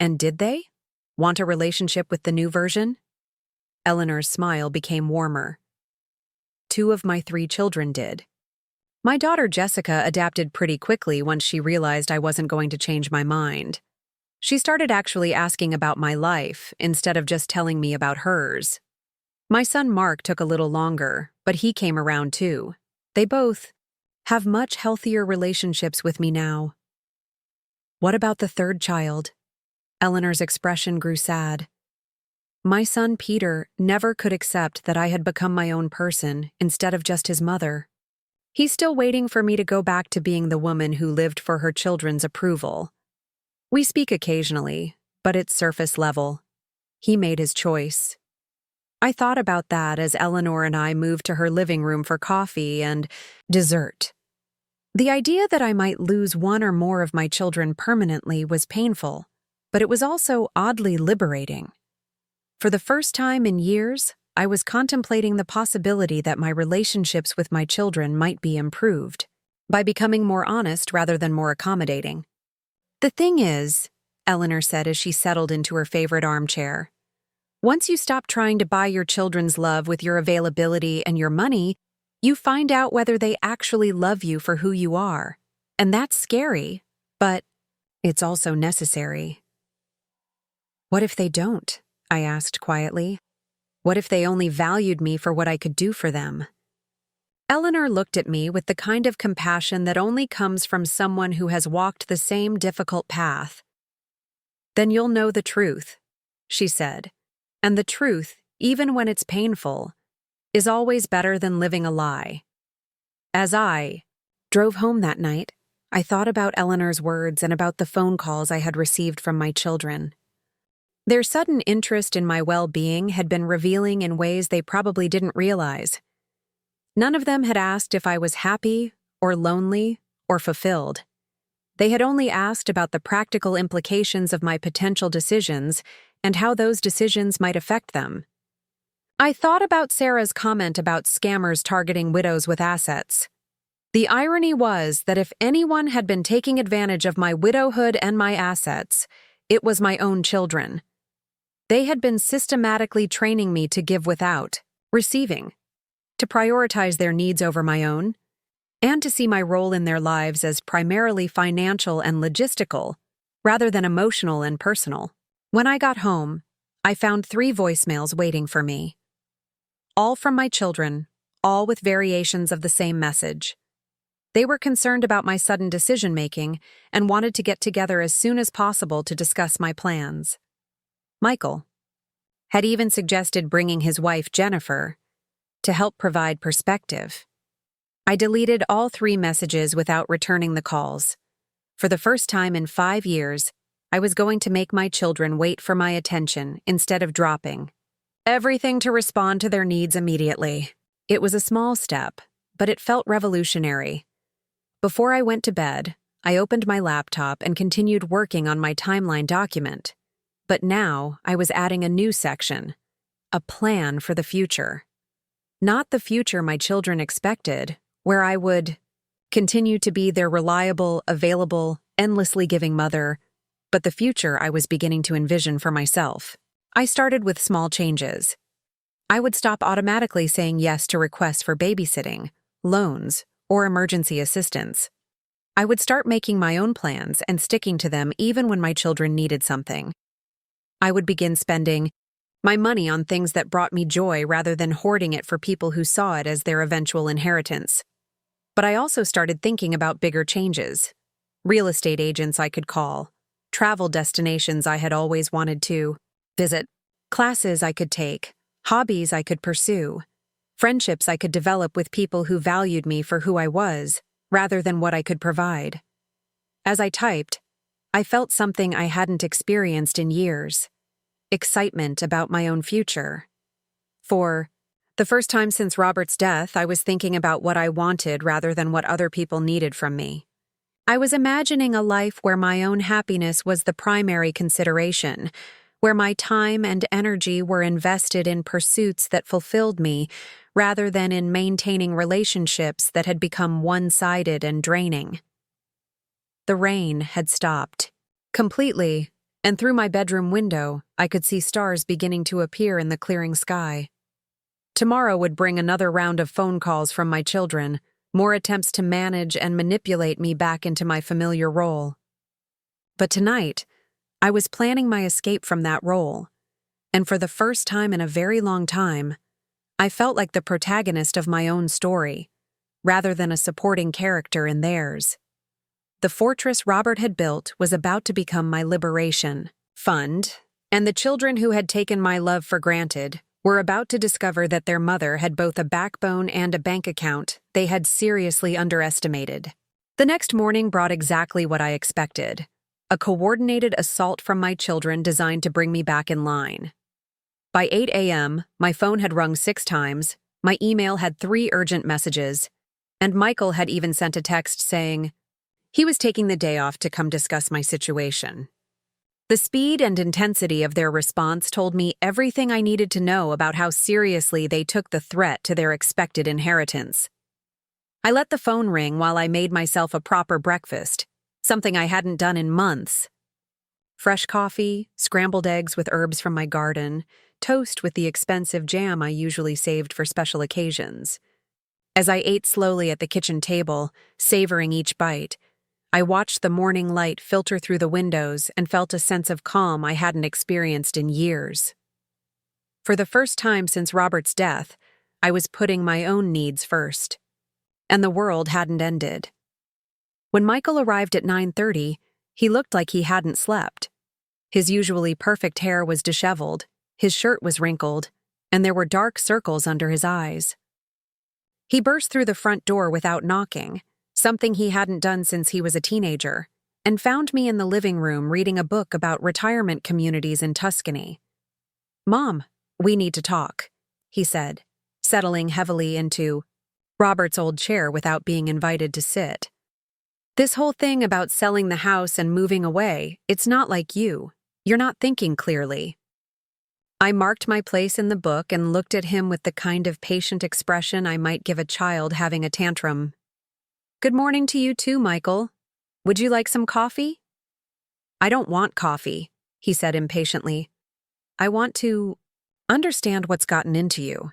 And did they? Want a relationship with the new version? Eleanor's smile became warmer. 2 of my 3 children did. My daughter Jessica adapted pretty quickly once she realized I wasn't going to change my mind. She started actually asking about my life instead of just telling me about hers. My son Mark took a little longer, but he came around too. They both have much healthier relationships with me now. What about the 3rd child? Eleanor's expression grew sad. My son Peter never could accept that I had become my own person instead of just his mother. He's still waiting for me to go back to being the woman who lived for her children's approval. We speak occasionally, but it's surface level. He made his choice. I thought about that as Eleanor and I moved to her living room for coffee and dessert. The idea that I might lose one or more of my children permanently was painful, but it was also oddly liberating. For the first time in years, I was contemplating the possibility that my relationships with my children might be improved by becoming more honest rather than more accommodating. The thing is, Eleanor said as she settled into her favorite armchair, once you stop trying to buy your children's love with your availability and your money, you find out whether they actually love you for who you are. And that's scary, but it's also necessary. What if they don't? I asked quietly. What if they only valued me for what I could do for them? Eleanor looked at me with the kind of compassion that only comes from someone who has walked the same difficult path. Then you'll know the truth, she said. And the truth, even when it's painful, is always better than living a lie. As I drove home that night, I thought about Eleanor's words and about the phone calls I had received from my children. Their sudden interest in my well-being had been revealing in ways they probably didn't realize. None of them had asked if I was happy or lonely or fulfilled. They had only asked about the practical implications of my potential decisions and how those decisions might affect them. I thought about Sarah's comment about scammers targeting widows with assets. The irony was that if anyone had been taking advantage of my widowhood and my assets, it was my own children. They had been systematically training me to give without receiving, to prioritize their needs over my own, and to see my role in their lives as primarily financial and logistical, rather than emotional and personal. When I got home, I found 3 voicemails waiting for me. All from my children, all with variations of the same message. They were concerned about my sudden decision-making and wanted to get together as soon as possible to discuss my plans. Michael had even suggested bringing his wife, Jennifer, to help provide perspective. I deleted all 3 messages without returning the calls. For the first time in 5 years, I was going to make my children wait for my attention instead of dropping everything to respond to their needs immediately. It was a small step, but it felt revolutionary. Before I went to bed, I opened my laptop and continued working on my timeline document. But now I was adding a new section, a plan for the future. Not the future my children expected, where I would continue to be their reliable, available, endlessly giving mother, but the future I was beginning to envision for myself. I started with small changes. I would stop automatically saying yes to requests for babysitting, loans, or emergency assistance. I would start making my own plans and sticking to them even when my children needed something. I would begin spending my money on things that brought me joy rather than hoarding it for people who saw it as their eventual inheritance. But I also started thinking about bigger changes. Real estate agents I could call, travel destinations I had always wanted to visit, classes I could take, hobbies I could pursue, friendships I could develop with people who valued me for who I was, rather than what I could provide. As I typed, I felt something I hadn't experienced in years: excitement about my own future. For the first time since Robert's death, I was thinking about what I wanted rather than what other people needed from me. I was imagining a life where my own happiness was the primary consideration, where my time and energy were invested in pursuits that fulfilled me rather than in maintaining relationships that had become one-sided and draining. The rain had stopped. Completely, and through my bedroom window, I could see stars beginning to appear in the clearing sky. Tomorrow would bring another round of phone calls from my children, more attempts to manage and manipulate me back into my familiar role. But tonight, I was planning my escape from that role, and for the first time in a very long time, I felt like the protagonist of my own story, rather than a supporting character in theirs. The fortress Robert had built was about to become my liberation fund, and the children who had taken my love for granted were about to discover that their mother had both a backbone and a bank account they had seriously underestimated. The next morning brought exactly what I expected: a coordinated assault from my children designed to bring me back in line. By 8 a.m., my phone had rung 6 times, my email had 3 urgent messages, and Michael had even sent a text saying he was taking the day off to come discuss my situation. The speed and intensity of their response told me everything I needed to know about how seriously they took the threat to their expected inheritance. I let the phone ring while I made myself a proper breakfast, something I hadn't done in months. Fresh coffee, scrambled eggs with herbs from my garden, toast with the expensive jam I usually saved for special occasions. As I ate slowly at the kitchen table, savoring each bite, I watched the morning light filter through the windows and felt a sense of calm I hadn't experienced in years. For the first time since Robert's death, I was putting my own needs first. And the world hadn't ended. When Michael arrived at 9:30, he looked like he hadn't slept. His usually perfect hair was disheveled, his shirt was wrinkled, and there were dark circles under his eyes. He burst through the front door without knocking, something he hadn't done since he was a teenager, and found me in the living room reading a book about retirement communities in Tuscany. "Mom, we need to talk," he said, settling heavily into Robert's old chair without being invited to sit. "This whole thing about selling the house and moving away, it's not like you. You're not thinking clearly." I marked my place in the book and looked at him with the kind of patient expression I might give a child having a tantrum. "Good morning to you too, Michael. Would you like some coffee?" "I don't want coffee," he said impatiently. "I want to understand what's gotten into you.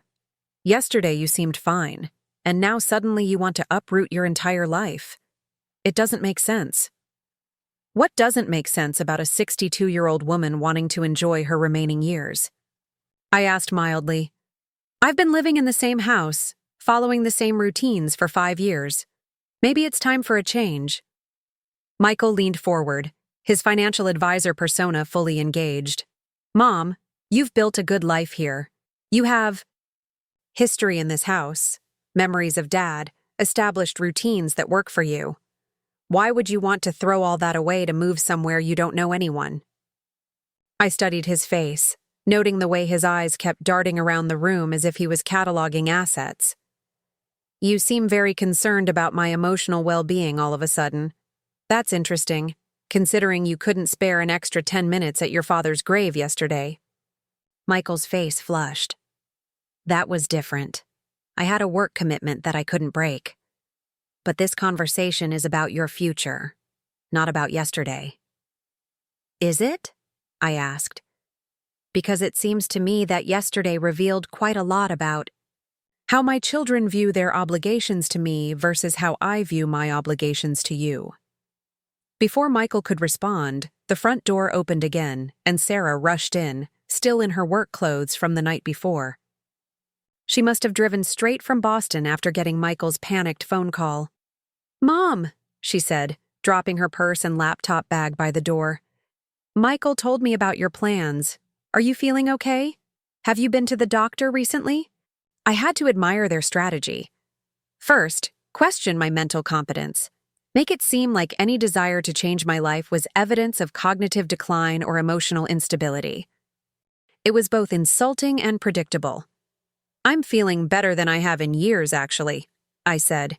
Yesterday you seemed fine, and now suddenly you want to uproot your entire life. It doesn't make sense." "What doesn't make sense about a 62-year-old woman wanting to enjoy her remaining years?" I asked mildly. "I've been living in the same house, following the same routines for 5 years. Maybe it's time for a change." Michael leaned forward, his financial advisor persona fully engaged. "Mom, you've built a good life here. You have history in this house, memories of Dad, established routines that work for you. Why would you want to throw all that away to move somewhere you don't know anyone?" I studied his face, noting the way his eyes kept darting around the room as if he was cataloging assets. "You seem very concerned about my emotional well-being all of a sudden. That's interesting, considering you couldn't spare an extra 10 minutes at your father's grave yesterday." Michael's face flushed. "That was different. I had a work commitment that I couldn't break. But this conversation is about your future, not about yesterday." "Is it?" I asked. "Because it seems to me that yesterday revealed quite a lot about how my children view their obligations to me versus how I view my obligations to you." Before Michael could respond, the front door opened again, and Sarah rushed in, still in her work clothes from the night before. She must have driven straight from Boston after getting Michael's panicked phone call. "Mom," she said, dropping her purse and laptop bag by the door. "Michael told me about your plans. Are you feeling okay? Have you been to the doctor recently?" I had to admire their strategy. First, question my mental competence. Make it seem like any desire to change my life was evidence of cognitive decline or emotional instability. It was both insulting and predictable. "I'm feeling better than I have in years, actually," I said.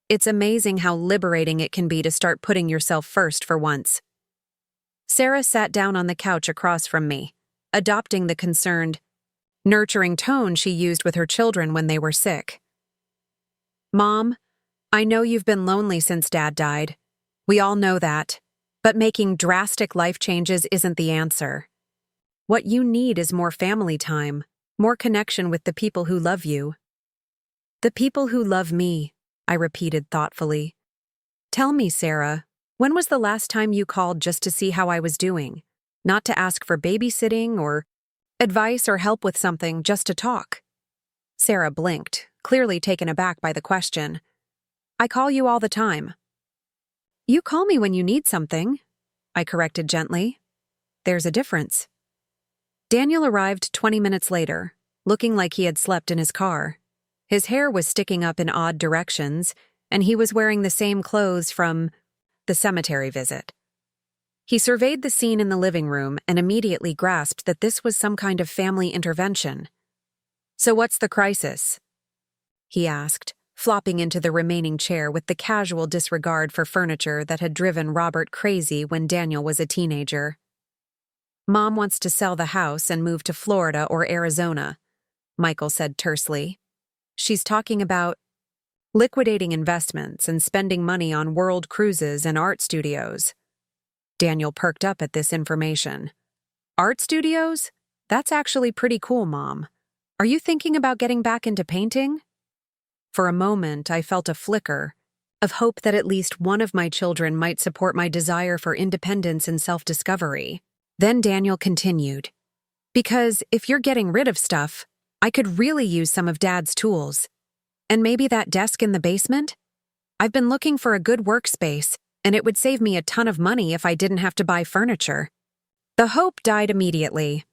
It's amazing how liberating it can be to start putting yourself first for once. Sarah sat down on the couch across from me, adopting the concerned, nurturing tone she used with her children when they were sick. "Mom, I know you've been lonely since Dad died. We all know that. But making drastic life changes isn't the answer. What you need is more family time, more connection with the people who love you. The people who love me, I repeated thoughtfully. Tell me, Sarah, when was the last time you called just to see how I was doing? Not to ask for babysitting or advice or help with something, just to talk. Sarah blinked, clearly taken aback by the question. I call you all the time. You call me when you need something, I corrected gently. There's a difference. Daniel arrived 20 minutes later, looking like he had slept in his car. His hair was sticking up in odd directions, and he was wearing the same clothes from the cemetery visit. He surveyed the scene in the living room and immediately grasped that this was some kind of family intervention. So what's the crisis? He asked, flopping into the remaining chair with the casual disregard for furniture that had driven Robert crazy when Daniel was a teenager. Mom wants to sell the house and move to Florida or Arizona, Michael said tersely. She's talking about liquidating investments and spending money on world cruises and art studios. Daniel perked up at this information. Art studios? That's actually pretty cool, Mom. Are you thinking about getting back into painting? For a moment, I felt a flicker of hope that at least one of my children might support my desire for independence and self-discovery. Then Daniel continued, because if you're getting rid of stuff, I could really use some of Dad's tools. And maybe that desk in the basement? I've been looking for a good workspace, and it would save me a ton of money if I didn't have to buy furniture. The hope died immediately.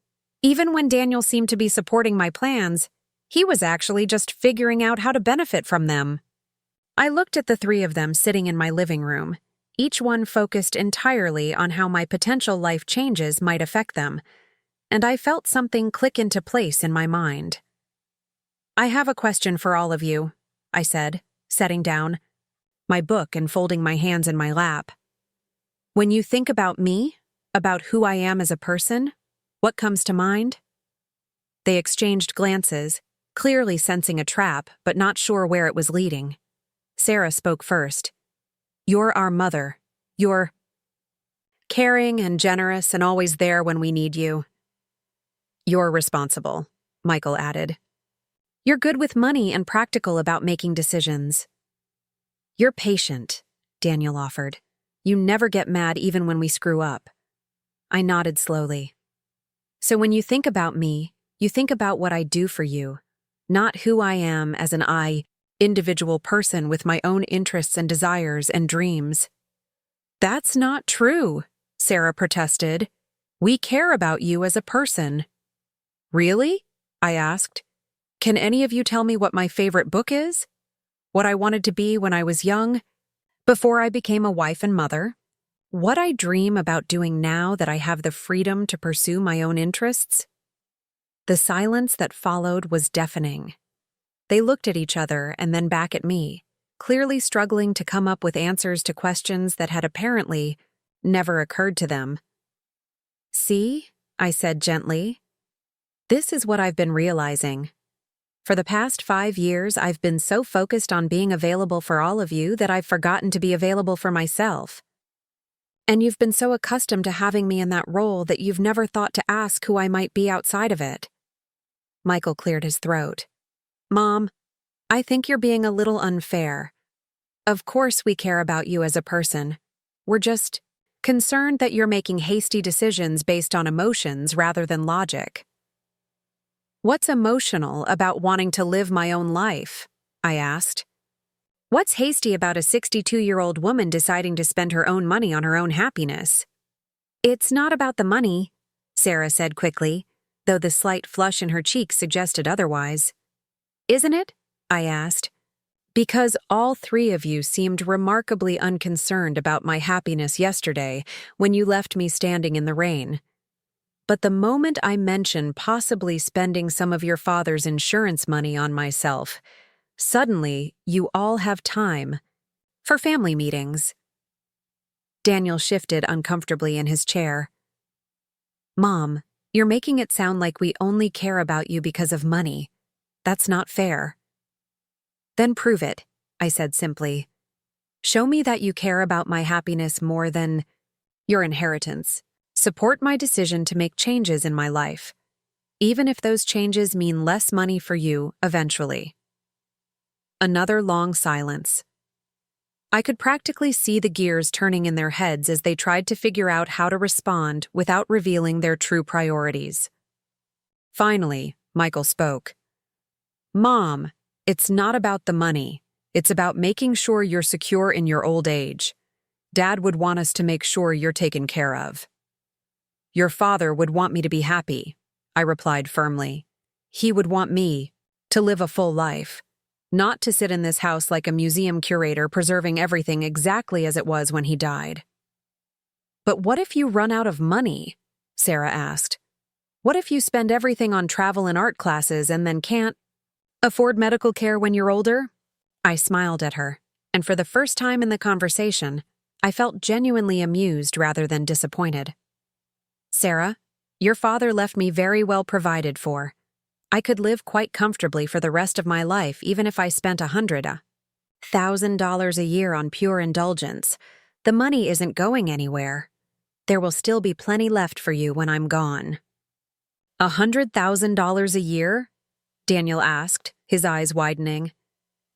Even when Daniel seemed to be supporting my plans, he was actually just figuring out how to benefit from them. I looked at the three of them sitting in my living room, each one focused entirely on how my potential life changes might affect them, and I felt something click into place in my mind. I have a question for all of you, I said, setting down my book and folding my hands in my lap. When you think about me, about who I am as a person, what comes to mind? They exchanged glances, clearly sensing a trap, but not sure where it was leading. Sarah spoke first. You're our mother. You're caring and generous and always there when we need you. You're responsible, Michael added. You're good with money and practical about making decisions. You're patient, Daniel offered. You never get mad even when we screw up. I nodded slowly. So when you think about me, you think about what I do for you, not who I am as an individual person with my own interests and desires and dreams. That's not true, Sarah protested. We care about you as a person. Really? I asked. Can any of you tell me what my favorite book is? What I wanted to be when I was young, before I became a wife and mother? What I dream about doing now that I have the freedom to pursue my own interests? The silence that followed was deafening. They looked at each other and then back at me, clearly struggling to come up with answers to questions that had apparently never occurred to them. See, I said gently. This is what I've been realizing. For the past 5 years, I've been so focused on being available for all of you that I've forgotten to be available for myself. And you've been so accustomed to having me in that role that you've never thought to ask who I might be outside of it. Michael cleared his throat. Mom, I think you're being a little unfair. Of course we care about you as a person. We're just concerned that you're making hasty decisions based on emotions rather than logic. What's emotional about wanting to live my own life? I asked. What's hasty about a 62-year-old woman deciding to spend her own money on her own happiness? It's not about the money, Sarah said quickly, though the slight flush in her cheeks suggested otherwise. Isn't it? I asked. Because all three of you seemed remarkably unconcerned about my happiness yesterday when you left me standing in the rain. But the moment I mentioned possibly spending some of your father's insurance money on myself, suddenly you all have time for family meetings. Daniel shifted uncomfortably in his chair. Mom, you're making it sound like we only care about you because of money. That's not fair. Then prove it, I said simply. Show me that you care about my happiness more than your inheritance. Support my decision to make changes in my life, even if those changes mean less money for you eventually. Another long silence. I could practically see the gears turning in their heads as they tried to figure out how to respond without revealing their true priorities. Finally, Michael spoke. Mom, it's not about the money. It's about making sure you're secure in your old age. Dad would want us to make sure you're taken care of. Your father would want me to be happy, I replied firmly. He would want me to live a full life, not to sit in this house like a museum curator preserving everything exactly as it was when he died. But what if you run out of money? Sarah asked. What if you spend everything on travel and art classes and then can't afford medical care when you're older? I smiled at her, and for the first time in the conversation, I felt genuinely amused rather than disappointed. Sarah, your father left me very well provided for. I could live quite comfortably for the rest of my life even if I spent $100,000 a year on pure indulgence. The money isn't going anywhere. There will still be plenty left for you when I'm gone. $100,000 a year? Daniel asked, his eyes widening.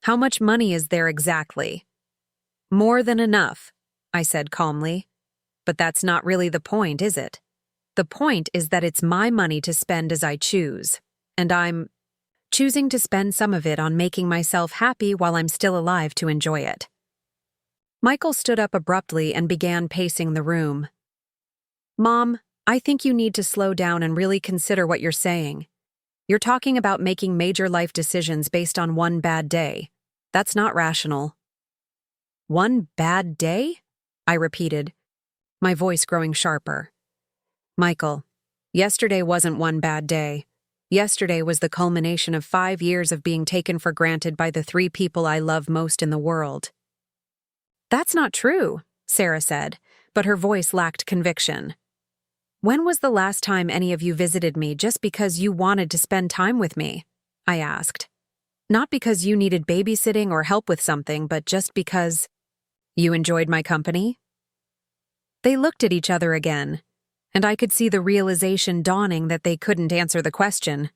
How much money is there exactly? More than enough, I said calmly. But that's not really the point, is it? The point is that it's my money to spend as I choose, and I'm choosing to spend some of it on making myself happy while I'm still alive to enjoy it. Michael stood up abruptly and began pacing the room. Mom, I think you need to slow down and really consider what you're saying. You're talking about making major life decisions based on one bad day. That's not rational. One bad day? I repeated, my voice growing sharper. Michael, yesterday wasn't one bad day. Yesterday was the culmination of 5 years of being taken for granted by the 3 people I love most in the world. That's not true, Sarah said, but her voice lacked conviction. When was the last time any of you visited me just because you wanted to spend time with me? I asked. Not because you needed babysitting or help with something, but just because you enjoyed my company? They looked at each other again, and I could see the realization dawning that they couldn't answer the question.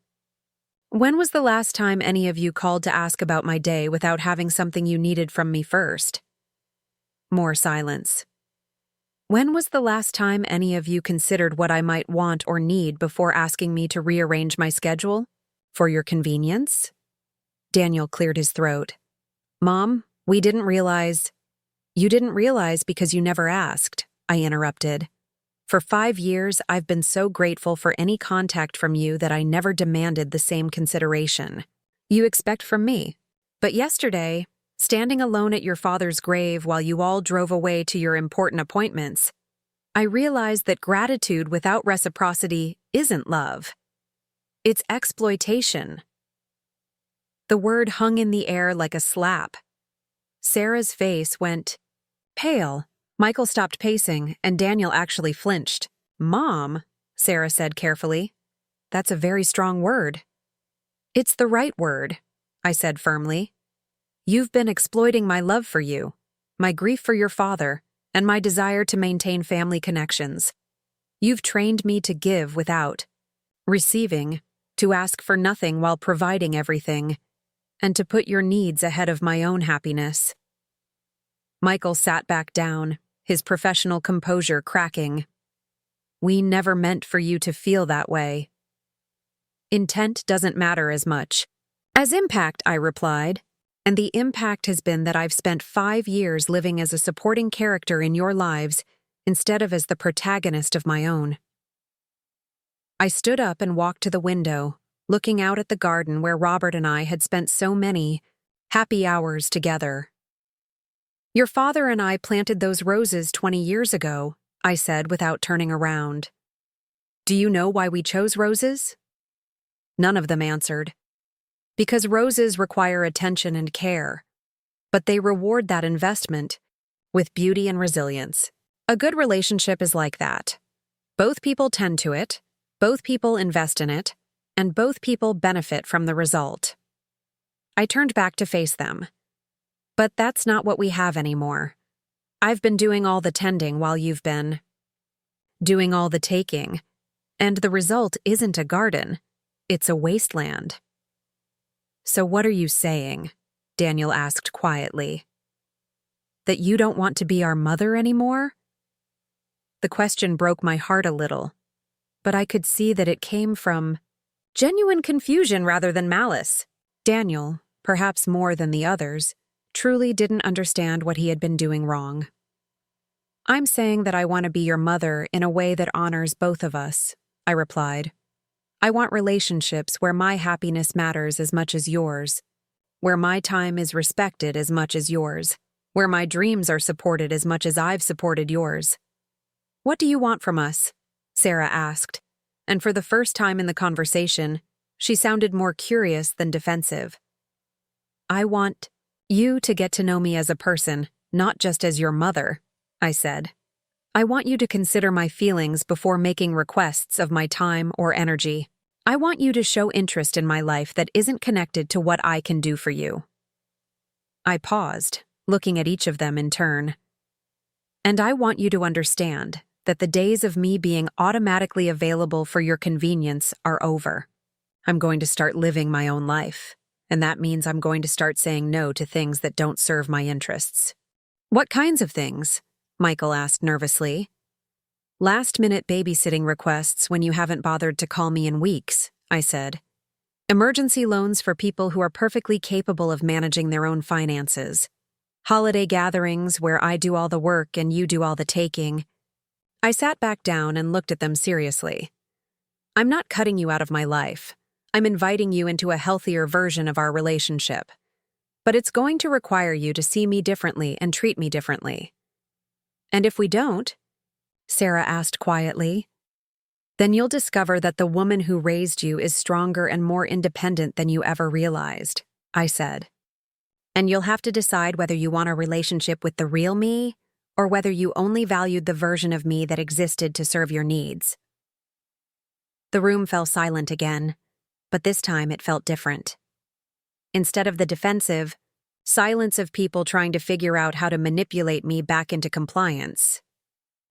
When was the last time any of you called to ask about my day without having something you needed from me first? More silence. When was the last time any of you considered what I might want or need before asking me to rearrange my schedule? For your convenience? Daniel cleared his throat. Mom, we didn't realize. You didn't realize because you never asked, I interrupted. For 5 years, I've been so grateful for any contact from you that I never demanded the same consideration you expect from me. But yesterday, standing alone at your father's grave while you all drove away to your important appointments, I realized that gratitude without reciprocity isn't love. It's exploitation. The word hung in the air like a slap. Sarah's face went pale. Michael stopped pacing, and Daniel actually flinched. Mom, Sarah said carefully. That's a very strong word. It's the right word, I said firmly. You've been exploiting my love for you, my grief for your father, and my desire to maintain family connections. You've trained me to give without receiving, to ask for nothing while providing everything, and to put your needs ahead of my own happiness. Michael sat back down, his professional composure cracking. We never meant for you to feel that way. Intent doesn't matter as much as impact, I replied, and the impact has been that I've spent 5 years living as a supporting character in your lives instead of as the protagonist of my own. I stood up and walked to the window, looking out at the garden where Robert and I had spent so many happy hours together. Your father and I planted those roses 20 years ago, I said without turning around. Do you know why we chose roses? None of them answered. Because roses require attention and care, but they reward that investment with beauty and resilience. A good relationship is like that. Both people tend to it, both people invest in it, and both people benefit from the result. I turned back to face them. But that's not what we have anymore. I've been doing all the tending while you've been doing all the taking, and the result isn't a garden, it's a wasteland. So what are you saying? Daniel asked quietly. That you don't want to be our mother anymore? The question broke my heart a little, but I could see that it came from genuine confusion rather than malice. Daniel, perhaps more than the others, truly didn't understand what he had been doing wrong. I'm saying that I want to be your mother in a way that honors both of us, I replied. I want relationships where my happiness matters as much as yours, where my time is respected as much as yours, where my dreams are supported as much as I've supported yours. What do you want from us? Sarah asked, and for the first time in the conversation, she sounded more curious than defensive. I want you to get to know me as a person, not just as your mother, I said. I want you to consider my feelings before making requests of my time or energy. I want you to show interest in my life that isn't connected to what I can do for you. I paused, looking at each of them in turn. And I want you to understand that the days of me being automatically available for your convenience are over. I'm going to start living my own life, and that means I'm going to start saying no to things that don't serve my interests. What kinds of things? Michael asked nervously. Last-minute babysitting requests when you haven't bothered to call me in weeks, I said. Emergency loans for people who are perfectly capable of managing their own finances. Holiday gatherings where I do all the work and you do all the taking. I sat back down and looked at them seriously. I'm not cutting you out of my life. I'm inviting you into a healthier version of our relationship. But it's going to require you to see me differently and treat me differently. And if we don't, Sarah asked quietly, then you'll discover that the woman who raised you is stronger and more independent than you ever realized, I said. And you'll have to decide whether you want a relationship with the real me or whether you only valued the version of me that existed to serve your needs. The room fell silent again, but this time it felt different. Instead of the defensive, silence of people trying to figure out how to manipulate me back into compliance,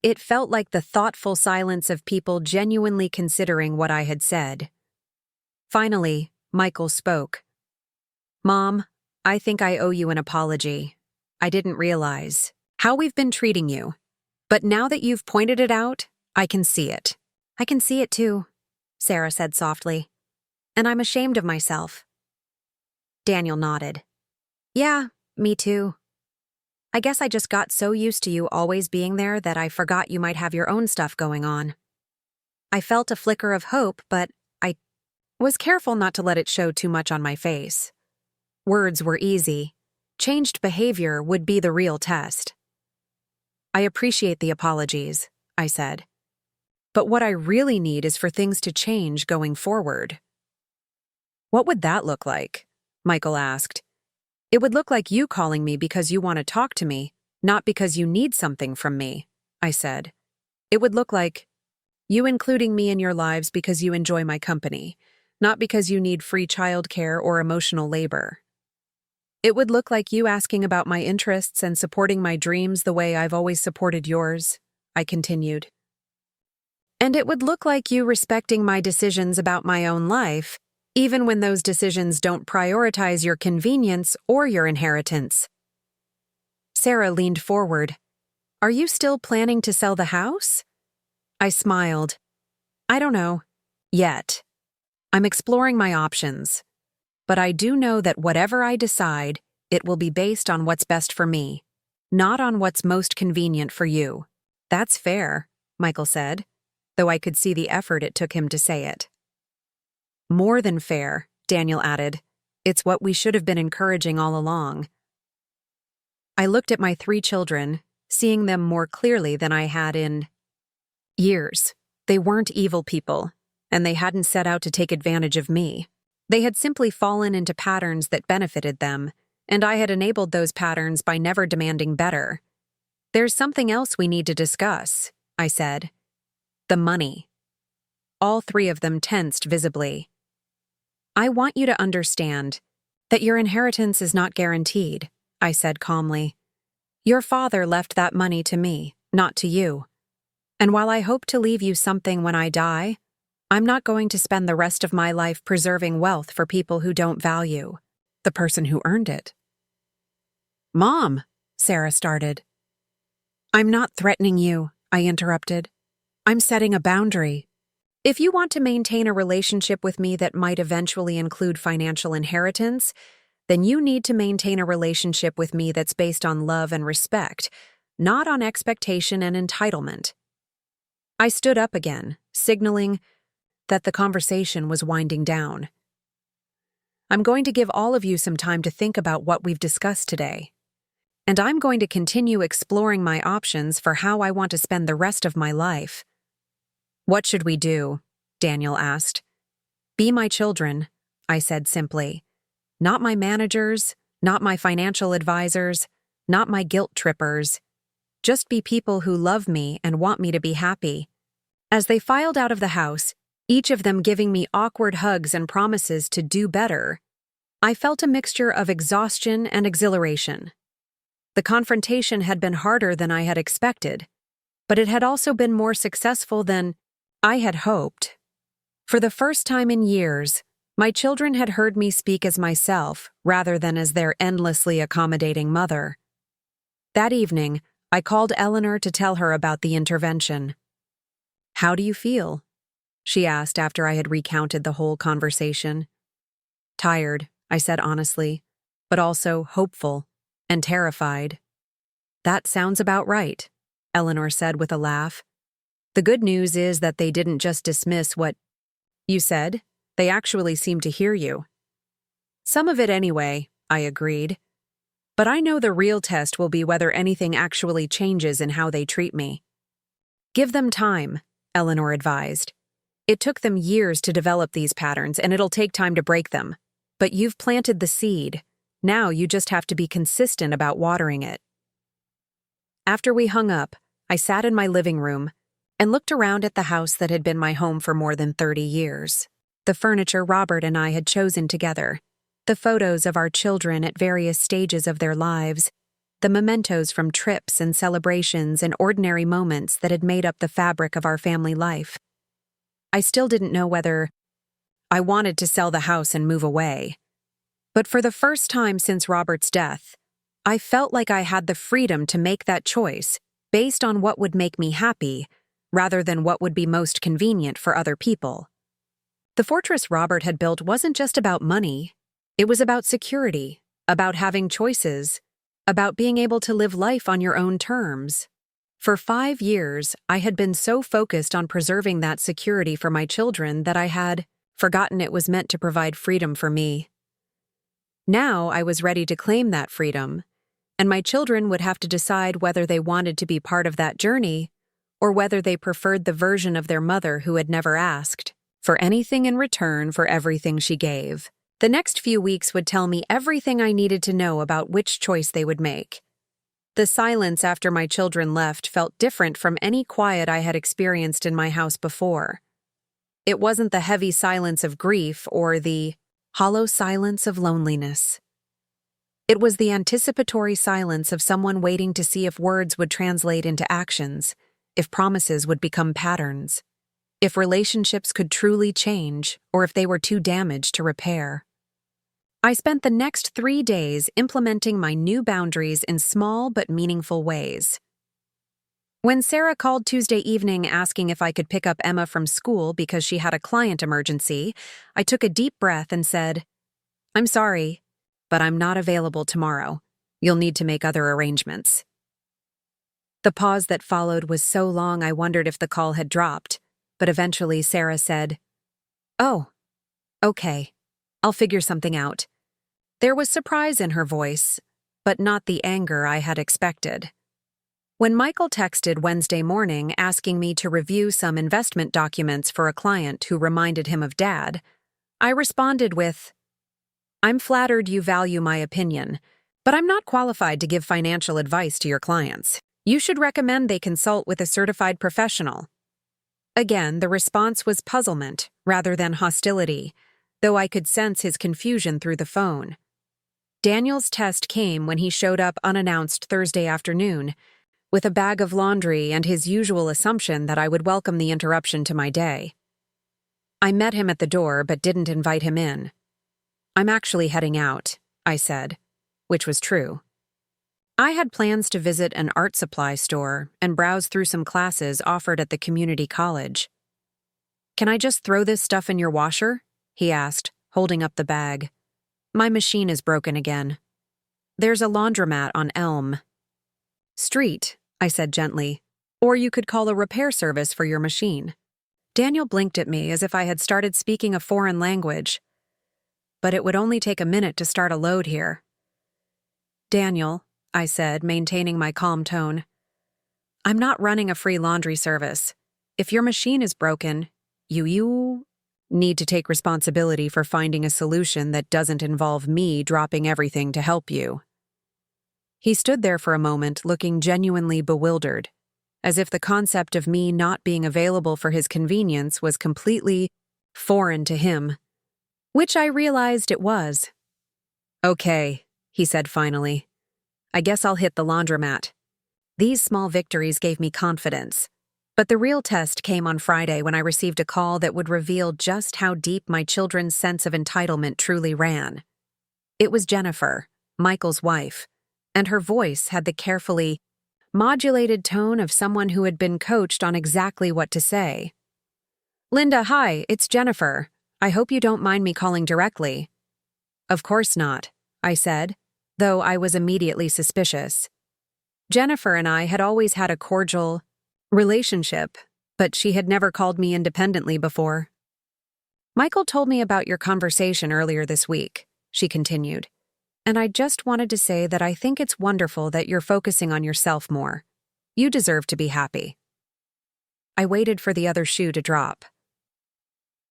it felt like the thoughtful silence of people genuinely considering what I had said. Finally, Michael spoke. Mom, I think I owe you an apology. I didn't realize how we've been treating you. But now that you've pointed it out, I can see it. I can see it too, Sarah said softly. And I'm ashamed of myself. Daniel nodded. Yeah, me too. I guess I just got so used to you always being there that I forgot you might have your own stuff going on. I felt a flicker of hope, but I was careful not to let it show too much on my face. Words were easy. Changed behavior would be the real test. I appreciate the apologies, I said. But what I really need is for things to change going forward. What would that look like? Michael asked. It would look like you calling me because you want to talk to me, not because you need something from me, I said. It would look like you including me in your lives because you enjoy my company, not because you need free childcare or emotional labor. It would look like you asking about my interests and supporting my dreams the way I've always supported yours, I continued. And it would look like you respecting my decisions about my own life, even when those decisions don't prioritize your convenience or your inheritance. Sarah leaned forward. Are you still planning to sell the house? I smiled. I don't know. Yet. I'm exploring my options. But I do know that whatever I decide, it will be based on what's best for me, not on what's most convenient for you. That's fair, Michael said, though I could see the effort it took him to say it. More than fair, Daniel added. It's what we should have been encouraging all along. I looked at my 3 children, seeing them more clearly than I had in years. They weren't evil people, and they hadn't set out to take advantage of me. They had simply fallen into patterns that benefited them, and I had enabled those patterns by never demanding better. There's something else we need to discuss, I said. The money. All 3 of them tensed visibly. I want you to understand that your inheritance is not guaranteed, I said calmly. Your father left that money to me, not to you. And while I hope to leave you something when I die, I'm not going to spend the rest of my life preserving wealth for people who don't value the person who earned it." "Mom," Sarah started. "I'm not threatening you," I interrupted. "I'm setting a boundary. If you want to maintain a relationship with me that might eventually include financial inheritance, then you need to maintain a relationship with me that's based on love and respect, not on expectation and entitlement." I stood up again, signaling that the conversation was winding down. "I'm going to give all of you some time to think about what we've discussed today. And I'm going to continue exploring my options for how I want to spend the rest of my life." "What should we do?" Daniel asked. "Be my children," I said simply. "Not my managers, not my financial advisors, not my guilt trippers. Just be people who love me and want me to be happy." As they filed out of the house, each of them giving me awkward hugs and promises to do better, I felt a mixture of exhaustion and exhilaration. The confrontation had been harder than I had expected, but it had also been more successful than I had hoped. For the first time in years, my children had heard me speak as myself rather than as their endlessly accommodating mother. That evening, I called Eleanor to tell her about the intervention. "How do you feel?" she asked after I had recounted the whole conversation. "Tired," I said honestly, "but also hopeful and terrified." "That sounds about right," Eleanor said with a laugh. "The good news is that they didn't just dismiss what you said, they actually seemed to hear you." "Some of it anyway," I agreed. "But I know the real test will be whether anything actually changes in how they treat me." "Give them time," Eleanor advised. "It took them years to develop these patterns, and it'll take time to break them. But you've planted the seed. Now you just have to be consistent about watering it." After we hung up, I sat in my living room and looked around at the house that had been my home for more than 30 years. The furniture Robert and I had chosen together, the photos of our children at various stages of their lives, the mementos from trips and celebrations and ordinary moments that had made up the fabric of our family life. I still didn't know whether I wanted to sell the house and move away. But for the first time since Robert's death, I felt like I had the freedom to make that choice based on what would make me happy, rather than what would be most convenient for other people. The fortress Robert had built wasn't just about money. It was about security, about having choices, about being able to live life on your own terms. For 5 years, I had been so focused on preserving that security for my children that I had forgotten it was meant to provide freedom for me. Now I was ready to claim that freedom, and my children would have to decide whether they wanted to be part of that journey or whether they preferred the version of their mother who had never asked for anything in return for everything she gave. The next few weeks would tell me everything I needed to know about which choice they would make. The silence after my children left felt different from any quiet I had experienced in my house before. It wasn't the heavy silence of grief or the hollow silence of loneliness. It was the anticipatory silence of someone waiting to see if words would translate into actions, if promises would become patterns, if relationships could truly change, or if they were too damaged to repair. I spent the next 3 days implementing my new boundaries in small but meaningful ways. When Sarah called Tuesday evening asking if I could pick up Emma from school because she had a client emergency, I took a deep breath and said, "I'm sorry, but I'm not available tomorrow. You'll need to make other arrangements." The pause that followed was so long I wondered if the call had dropped, but eventually Sarah said, "Oh, okay, I'll figure something out." There was surprise in her voice, but not the anger I had expected. When Michael texted Wednesday morning asking me to review some investment documents for a client who reminded him of Dad, I responded with, "I'm flattered you value my opinion, but I'm not qualified to give financial advice to your clients. You should recommend they consult with a certified professional." Again, the response was puzzlement rather than hostility, though I could sense his confusion through the phone. Daniel's test came when he showed up unannounced Thursday afternoon, with a bag of laundry and his usual assumption that I would welcome the interruption to my day. I met him at the door but didn't invite him in. "I'm actually heading out," I said, which was true. I had plans to visit an art supply store and browse through some classes offered at the community college. "Can I just throw this stuff in your washer?" he asked, holding up the bag. "My machine is broken again. There's a laundromat on Elm Street," I said gently, "or you could call a repair service for your machine." Daniel blinked at me as if I had started speaking a foreign language. "But it would only take a minute to start a load here." "Daniel," I said, maintaining my calm tone, "I'm not running a free laundry service. If your machine is broken, you need to take responsibility for finding a solution that doesn't involve me dropping everything to help you." He stood there for a moment, looking genuinely bewildered, as if the concept of me not being available for his convenience was completely foreign to him, which I realized it was. "Okay," he said finally. "I guess I'll hit the laundromat." These small victories gave me confidence, but the real test came on Friday when I received a call that would reveal just how deep my children's sense of entitlement truly ran. It was Jennifer, Michael's wife, and her voice had the carefully modulated tone of someone who had been coached on exactly what to say. "Linda, hi, it's Jennifer. I hope you don't mind me calling directly." "Of course not," I said, though I was immediately suspicious. Jennifer and I had always had a cordial relationship, but she had never called me independently before. "Michael told me about your conversation earlier this week," she continued, "and I just wanted to say that I think it's wonderful that you're focusing on yourself more. You deserve to be happy." I waited for the other shoe to drop.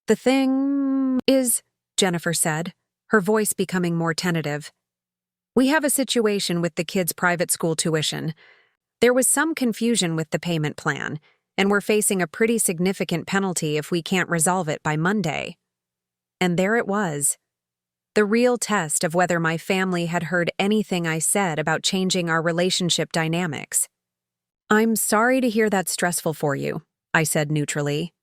"The thing is," Jennifer said, her voice becoming more tentative, "we have a situation with the kids' private school tuition. There was some confusion with the payment plan, and we're facing a pretty significant penalty if we can't resolve it by Monday." And there it was. The real test of whether my family had heard anything I said about changing our relationship dynamics. "I'm sorry to hear that's stressful for you," I said neutrally.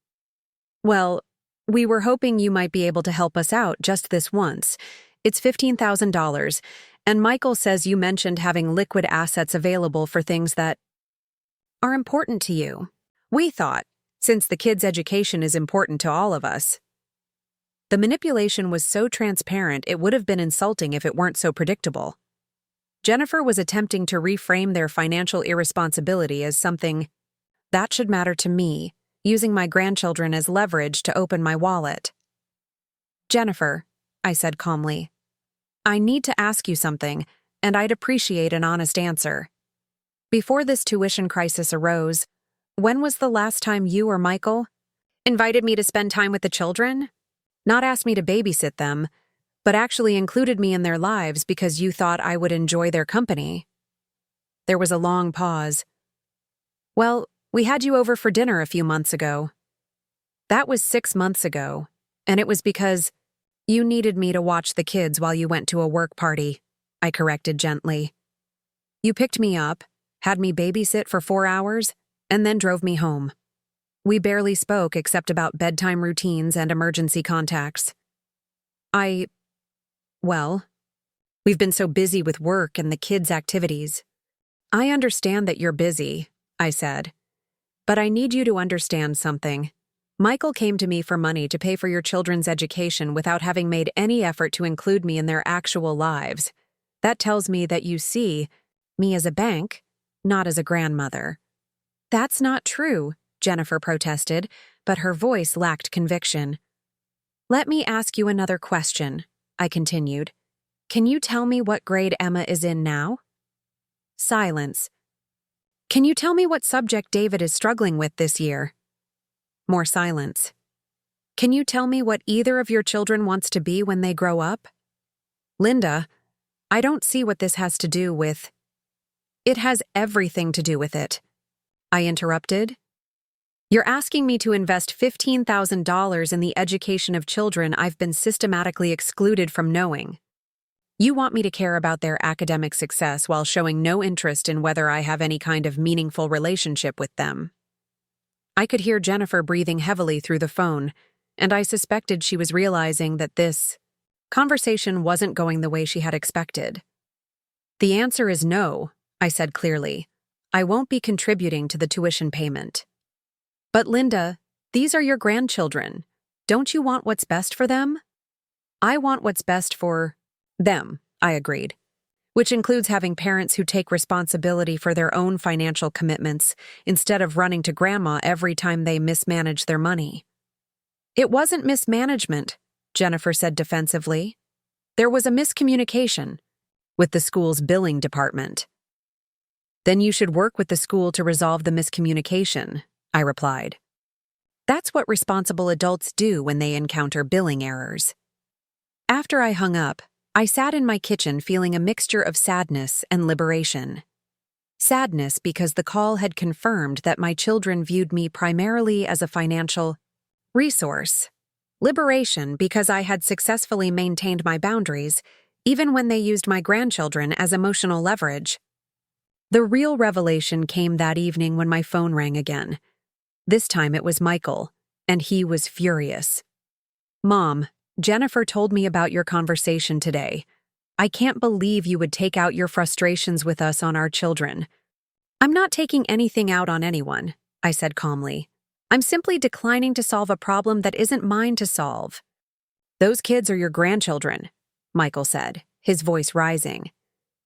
"Well, we were hoping you might be able to help us out just this once. It's $15,000, and Michael says you mentioned having liquid assets available for things that are important to you. We thought, since the kids' education is important to all of us." The manipulation was so transparent it would have been insulting if it weren't so predictable. Jennifer was attempting to reframe their financial irresponsibility as something that should matter to me, using my grandchildren as leverage to open my wallet. "Jennifer," I said calmly, "I need to ask you something, and I'd appreciate an honest answer. Before this tuition crisis arose, when was the last time you or Michael invited me to spend time with the children? Not asked me to babysit them, but actually included me in their lives because you thought I would enjoy their company." There was a long pause. "Well, we had you over for dinner a few months ago." "That was 6 months ago, and it was because you needed me to watch the kids while you went to a work party," I corrected gently. "You picked me up, had me babysit for 4 hours, and then drove me home. We barely spoke except about bedtime routines and emergency contacts. Well, we've been so busy with work and the kids' activities." "I understand that you're busy," I said, "but I need you to understand something. Michael came to me for money to pay for your children's education without having made any effort to include me in their actual lives. That tells me that you see me as a bank, not as a grandmother." "That's not true," Jennifer protested, but her voice lacked conviction. "Let me ask you another question," I continued. "Can you tell me what grade Emma is in now?" Silence. "Can you tell me what subject David is struggling with this year?" More silence. "Can you tell me what either of your children wants to be when they grow up?" "Linda, I don't see what this has to do with—" "It has everything to do with it," I interrupted. "You're asking me to invest $15,000 in the education of children I've been systematically excluded from knowing." You want me to care about their academic success while showing no interest in whether I have any kind of meaningful relationship with them. I could hear Jennifer breathing heavily through the phone, and I suspected she was realizing that this conversation wasn't going the way she had expected. The answer is no, I said clearly. I won't be contributing to the tuition payment. But Linda, these are your grandchildren. Don't you want what's best for them? I want what's best for them, I agreed, which includes having parents who take responsibility for their own financial commitments instead of running to grandma every time they mismanage their money. It wasn't mismanagement, Jennifer said defensively. There was a miscommunication with the school's billing department. Then you should work with the school to resolve the miscommunication, I replied. That's what responsible adults do when they encounter billing errors. After I hung up, I sat in my kitchen feeling a mixture of sadness and liberation. Sadness because the call had confirmed that my children viewed me primarily as a financial resource. Liberation because I had successfully maintained my boundaries, even when they used my grandchildren as emotional leverage. The real revelation came that evening when my phone rang again. This time it was Michael, and he was furious. Mom, Jennifer told me about your conversation today. I can't believe you would take out your frustrations with us on our children. I'm not taking anything out on anyone, I said calmly. I'm simply declining to solve a problem that isn't mine to solve. Those kids are your grandchildren, Michael said, his voice rising.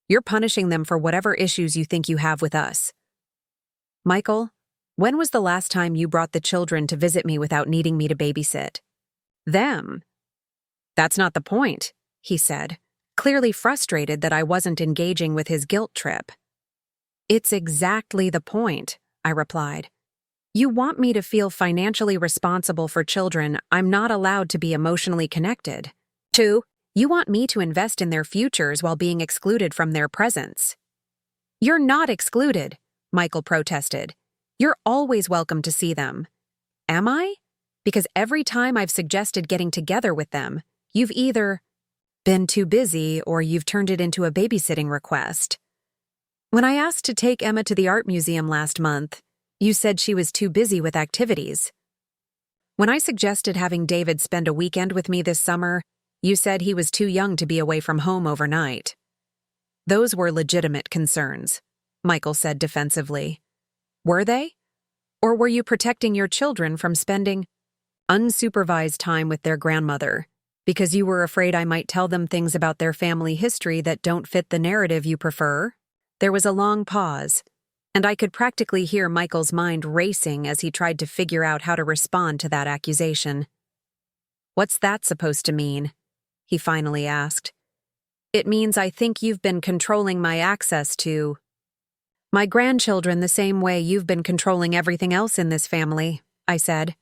You're punishing them for whatever issues you think you have with us. Michael, when was the last time you brought the children to visit me without needing me to babysit? Them. That's not the point, he said, clearly frustrated that I wasn't engaging with his guilt trip. It's exactly the point, I replied. You want me to feel financially responsible for children I'm not allowed to be emotionally connected to. You want me to invest in their futures while being excluded from their presents. You're not excluded, Michael protested. You're always welcome to see them. Am I? Because every time I've suggested getting together with them, you've either been too busy or you've turned it into a babysitting request. When I asked to take Emma to the art museum last month, you said she was too busy with activities. When I suggested having David spend a weekend with me this summer, you said he was too young to be away from home overnight. Those were legitimate concerns, Michael said defensively. Were they? Or were you protecting your children from spending unsupervised time with their grandmother because you were afraid I might tell them things about their family history that don't fit the narrative you prefer? There was a long pause, and I could practically hear Michael's mind racing as he tried to figure out how to respond to that accusation. What's that supposed to mean? He finally asked. It means I think you've been controlling my access to my grandchildren the same way you've been controlling everything else in this family, I said.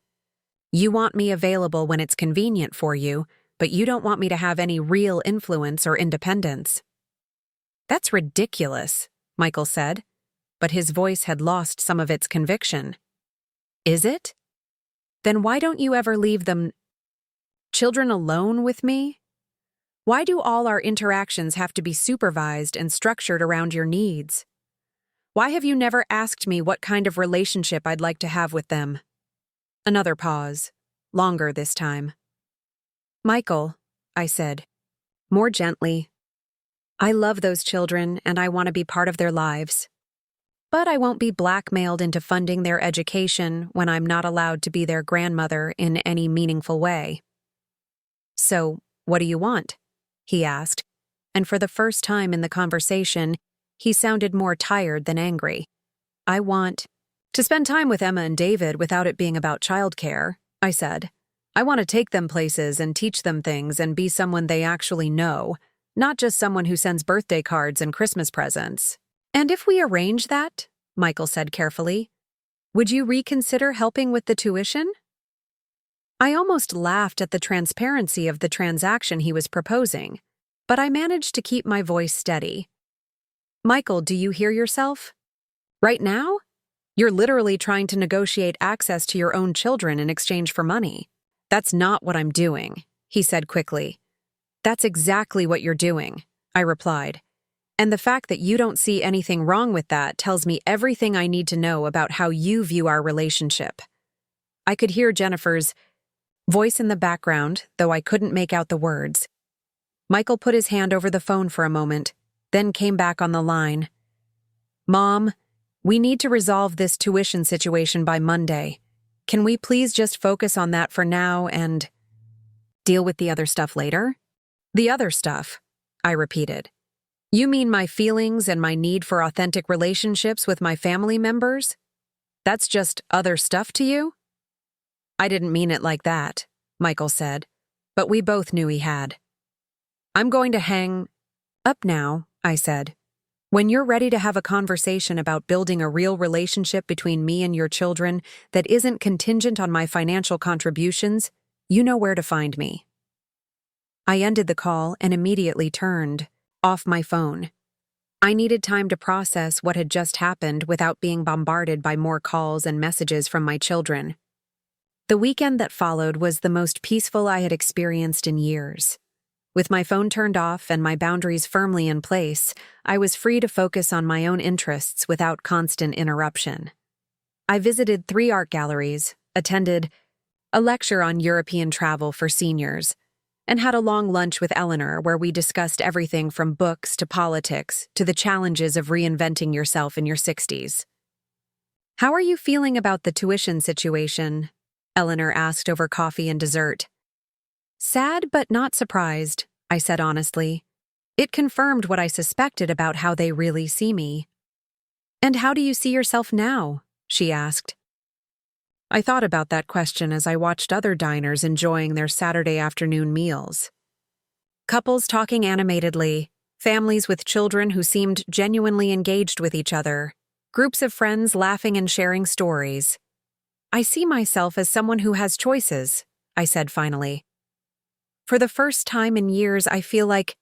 You want me available when it's convenient for you, but you don't want me to have any real influence or independence. That's ridiculous, Michael said, but his voice had lost some of its conviction. Is it? Then why don't you ever leave them children alone with me? Why do all our interactions have to be supervised and structured around your needs? Why have you never asked me what kind of relationship I'd like to have with them? Another pause, longer this time. Michael, I said, more gently, I love those children and I want to be part of their lives. But I won't be blackmailed into funding their education when I'm not allowed to be their grandmother in any meaningful way. So, what do you want? He asked, and for the first time in the conversation, he sounded more tired than angry. I want to spend time with Emma and David without it being about childcare, I said. I want to take them places and teach them things and be someone they actually know, not just someone who sends birthday cards and Christmas presents. And if we arrange that, Michael said carefully, would you reconsider helping with the tuition? I almost laughed at the transparency of the transaction he was proposing, but I managed to keep my voice steady. Michael, do you hear yourself? Right now? You're literally trying to negotiate access to your own children in exchange for money. That's not what I'm doing, he said quickly. That's exactly what you're doing. I replied. And the fact that you don't see anything wrong with that tells me everything I need to know about how you view our relationship. I could hear Jennifer's voice in the background, though I couldn't make out the words. Michael put his hand over the phone for a moment, then came back on the line. Mom, we need to resolve this tuition situation by Monday. Can we please just focus on that for now and deal with the other stuff later? The other stuff, I repeated. You mean my feelings and my need for authentic relationships with my family members? That's just other stuff to you? I didn't mean it like that, Michael said, but we both knew he had. I'm going to hang up now, I said. When you're ready to have a conversation about building a real relationship between me and your children that isn't contingent on my financial contributions, you know where to find me. I ended the call and immediately turned off my phone. I needed time to process what had just happened without being bombarded by more calls and messages from my children. The weekend that followed was the most peaceful I had experienced in years. With my phone turned off and my boundaries firmly in place, I was free to focus on my own interests without constant interruption. I visited 3 art galleries, attended a lecture on European travel for seniors, and had a long lunch with Eleanor where we discussed everything from books to politics to the challenges of reinventing yourself in your 60s. How are you feeling about the tuition situation? Eleanor asked over coffee and dessert. Sad but not surprised, I said honestly. It confirmed what I suspected about how they really see me. And how do you see yourself now? She asked. I thought about that question as I watched other diners enjoying their Saturday afternoon meals. Couples talking animatedly, families with children who seemed genuinely engaged with each other, groups of friends laughing and sharing stories. I see myself as someone who has choices, I said finally. For the first time in years, I feel like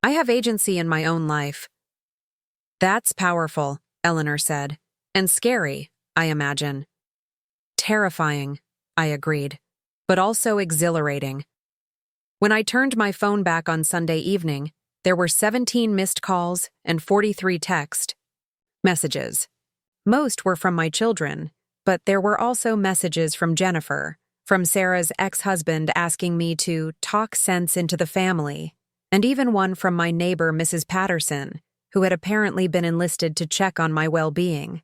I have agency in my own life. That's powerful, Eleanor said, and scary, I imagine. Terrifying, I agreed, but also exhilarating. When I turned my phone back on Sunday evening, there were 17 missed calls and 43 text messages. Most were from my children, but there were also messages from Jennifer, from Sarah's ex-husband asking me to talk sense into the family, and even one from my neighbor, Mrs. Patterson, who had apparently been enlisted to check on my well-being.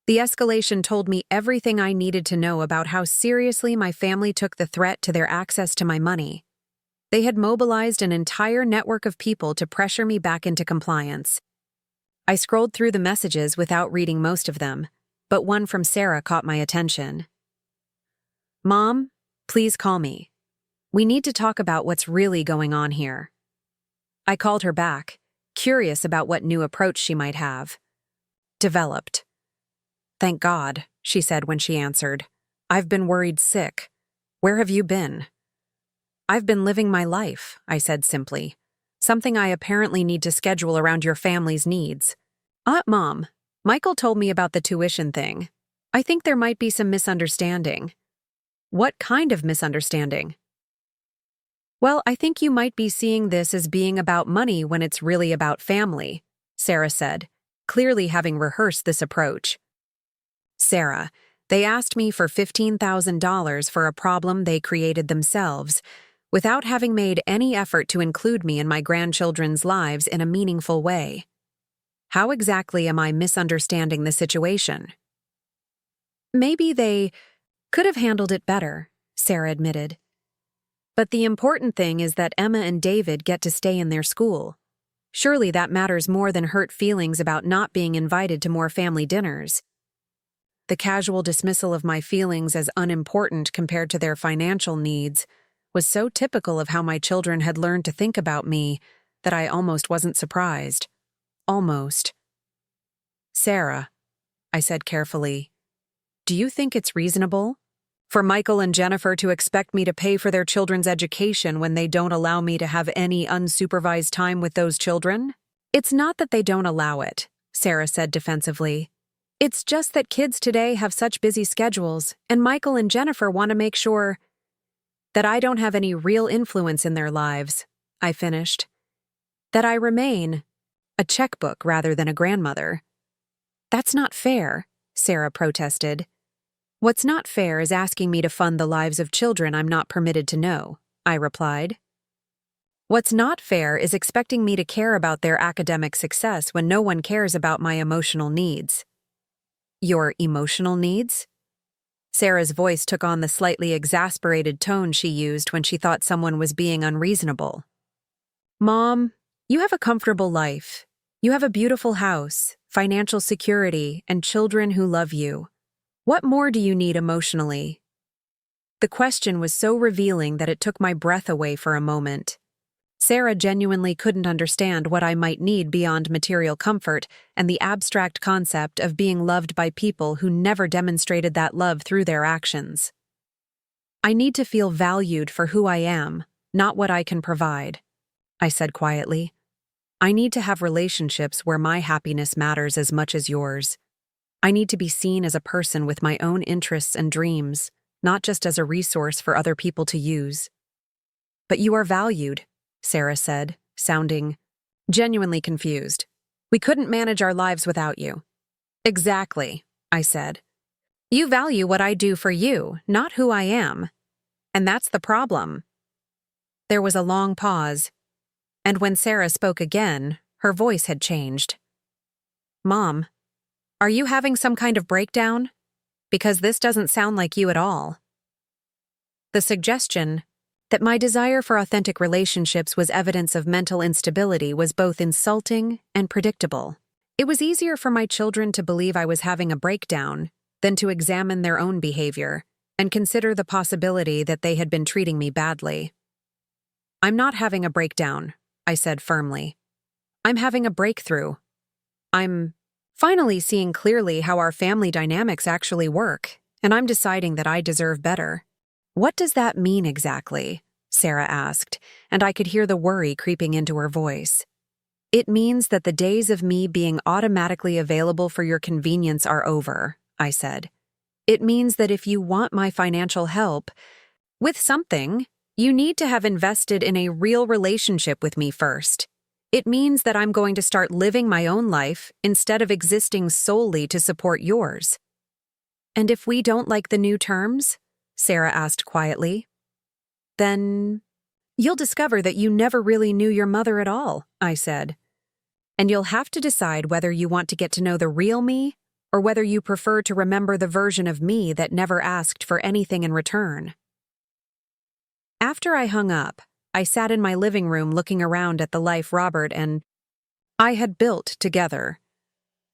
The escalation told me everything I needed to know about how seriously my family took the threat to their access to my money. They had mobilized an entire network of people to pressure me back into compliance. I scrolled through the messages without reading most of them, but one from Sarah caught my attention. Mom, please call me. We need to talk about what's really going on here. I called her back, curious about what new approach she might have. Developed. Thank God, she said when she answered. I've been worried sick. Where have you been? I've been living my life, I said simply. Something I apparently need to schedule around your family's needs. Mom, Michael told me about the tuition thing. I think there might be some misunderstanding. What kind of misunderstanding? Well, I think you might be seeing this as being about money when it's really about family, Sarah said, clearly having rehearsed this approach. Sarah, they asked me for $15,000 for a problem they created themselves, without having made any effort to include me in my grandchildren's lives in a meaningful way. How exactly am I misunderstanding the situation? Maybe they could have handled it better, Sarah admitted. But the important thing is that Emma and David get to stay in their school. Surely that matters more than hurt feelings about not being invited to more family dinners. The casual dismissal of my feelings as unimportant compared to their financial needs was so typical of how my children had learned to think about me that I almost wasn't surprised. Almost. Sarah, I said carefully, do you think it's reasonable for Michael and Jennifer to expect me to pay for their children's education when they don't allow me to have any unsupervised time with those children? It's not that they don't allow it, Sarah said defensively. It's just that kids today have such busy schedules, and Michael and Jennifer want to make sure that I don't have any real influence in their lives, I finished. That I remain a checkbook rather than a grandmother. That's not fair, Sarah protested. What's not fair is asking me to fund the lives of children I'm not permitted to know, I replied. What's not fair is expecting me to care about their academic success when no one cares about my emotional needs. Your emotional needs? Sarah's voice took on the slightly exasperated tone she used when she thought someone was being unreasonable. Mom, you have a comfortable life. You have a beautiful house, financial security, and children who love you. What more do you need emotionally? The question was so revealing that it took my breath away for a moment. Sarah genuinely couldn't understand what I might need beyond material comfort and the abstract concept of being loved by people who never demonstrated that love through their actions. I need to feel valued for who I am, not what I can provide, I said quietly. I need to have relationships where my happiness matters as much as yours. I need to be seen as a person with my own interests and dreams, not just as a resource for other people to use. But you are valued, Sarah said, sounding genuinely confused. We couldn't manage our lives without you. Exactly, I said. You value what I do for you, not who I am. And that's the problem. There was a long pause, and when Sarah spoke again, her voice had changed. Mom, are you having some kind of breakdown? Because this doesn't sound like you at all. The suggestion that my desire for authentic relationships was evidence of mental instability was both insulting and predictable. It was easier for my children to believe I was having a breakdown than to examine their own behavior and consider the possibility that they had been treating me badly. I'm not having a breakdown, I said firmly. I'm having a breakthrough. I'm finally seeing clearly how our family dynamics actually work, and I'm deciding that I deserve better. What does that mean exactly? Sarah asked, and I could hear the worry creeping into her voice. It means that the days of me being automatically available for your convenience are over, I said. It means that if you want my financial help with something, you need to have invested in a real relationship with me first. It means that I'm going to start living my own life instead of existing solely to support yours. And if we don't like the new terms? Sarah asked quietly. Then you'll discover that you never really knew your mother at all, I said. And you'll have to decide whether you want to get to know the real me or whether you prefer to remember the version of me that never asked for anything in return. After I hung up, I sat in my living room looking around at the life Robert and I had built together.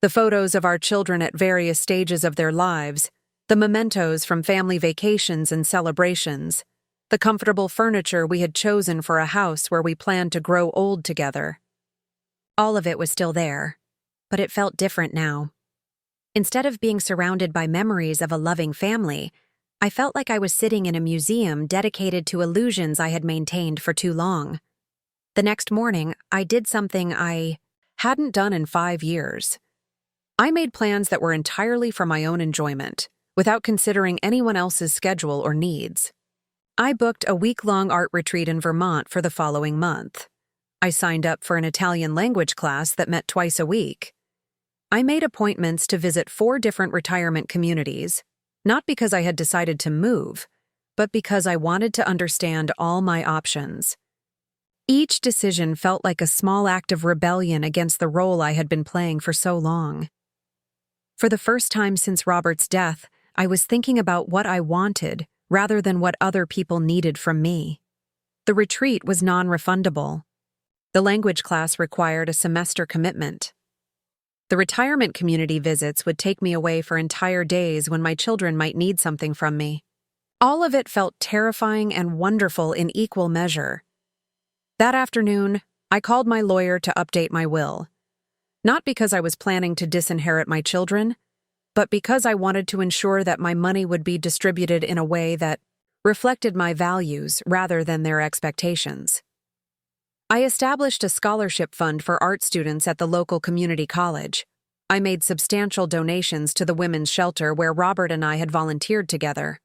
The photos of our children at various stages of their lives, the mementos from family vacations and celebrations, the comfortable furniture we had chosen for a house where we planned to grow old together. All of it was still there, but it felt different now. Instead of being surrounded by memories of a loving family, I felt like I was sitting in a museum dedicated to illusions I had maintained for too long. The next morning, I did something I hadn't done in 5 years. I made plans that were entirely for my own enjoyment, without considering anyone else's schedule or needs. I booked a week-long art retreat in Vermont for the following month. I signed up for an Italian language class that met twice a week. I made appointments to visit 4 different retirement communities, not because I had decided to move, but because I wanted to understand all my options. Each decision felt like a small act of rebellion against the role I had been playing for so long. For the first time since Robert's death, I was thinking about what I wanted rather than what other people needed from me. The retreat was non-refundable. The language class required a semester commitment. The retirement community visits would take me away for entire days when my children might need something from me. All of it felt terrifying and wonderful in equal measure. That afternoon, I called my lawyer to update my will. Not because I was planning to disinherit my children, but because I wanted to ensure that my money would be distributed in a way that reflected my values rather than their expectations. I established a scholarship fund for art students at the local community college. I made substantial donations to the women's shelter where Robert and I had volunteered together.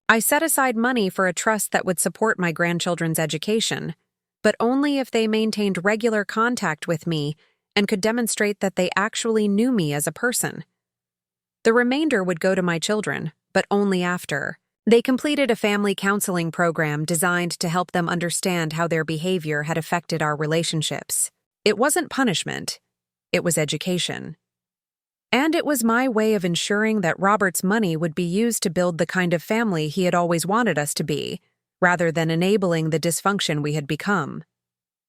I set aside money for a trust that would support my grandchildren's education, but only if they maintained regular contact with me and could demonstrate that they actually knew me as a person. The remainder would go to my children, but only after they completed a family counseling program designed to help them understand how their behavior had affected our relationships. It wasn't punishment, it was education. And it was my way of ensuring that Robert's money would be used to build the kind of family he had always wanted us to be, rather than enabling the dysfunction we had become.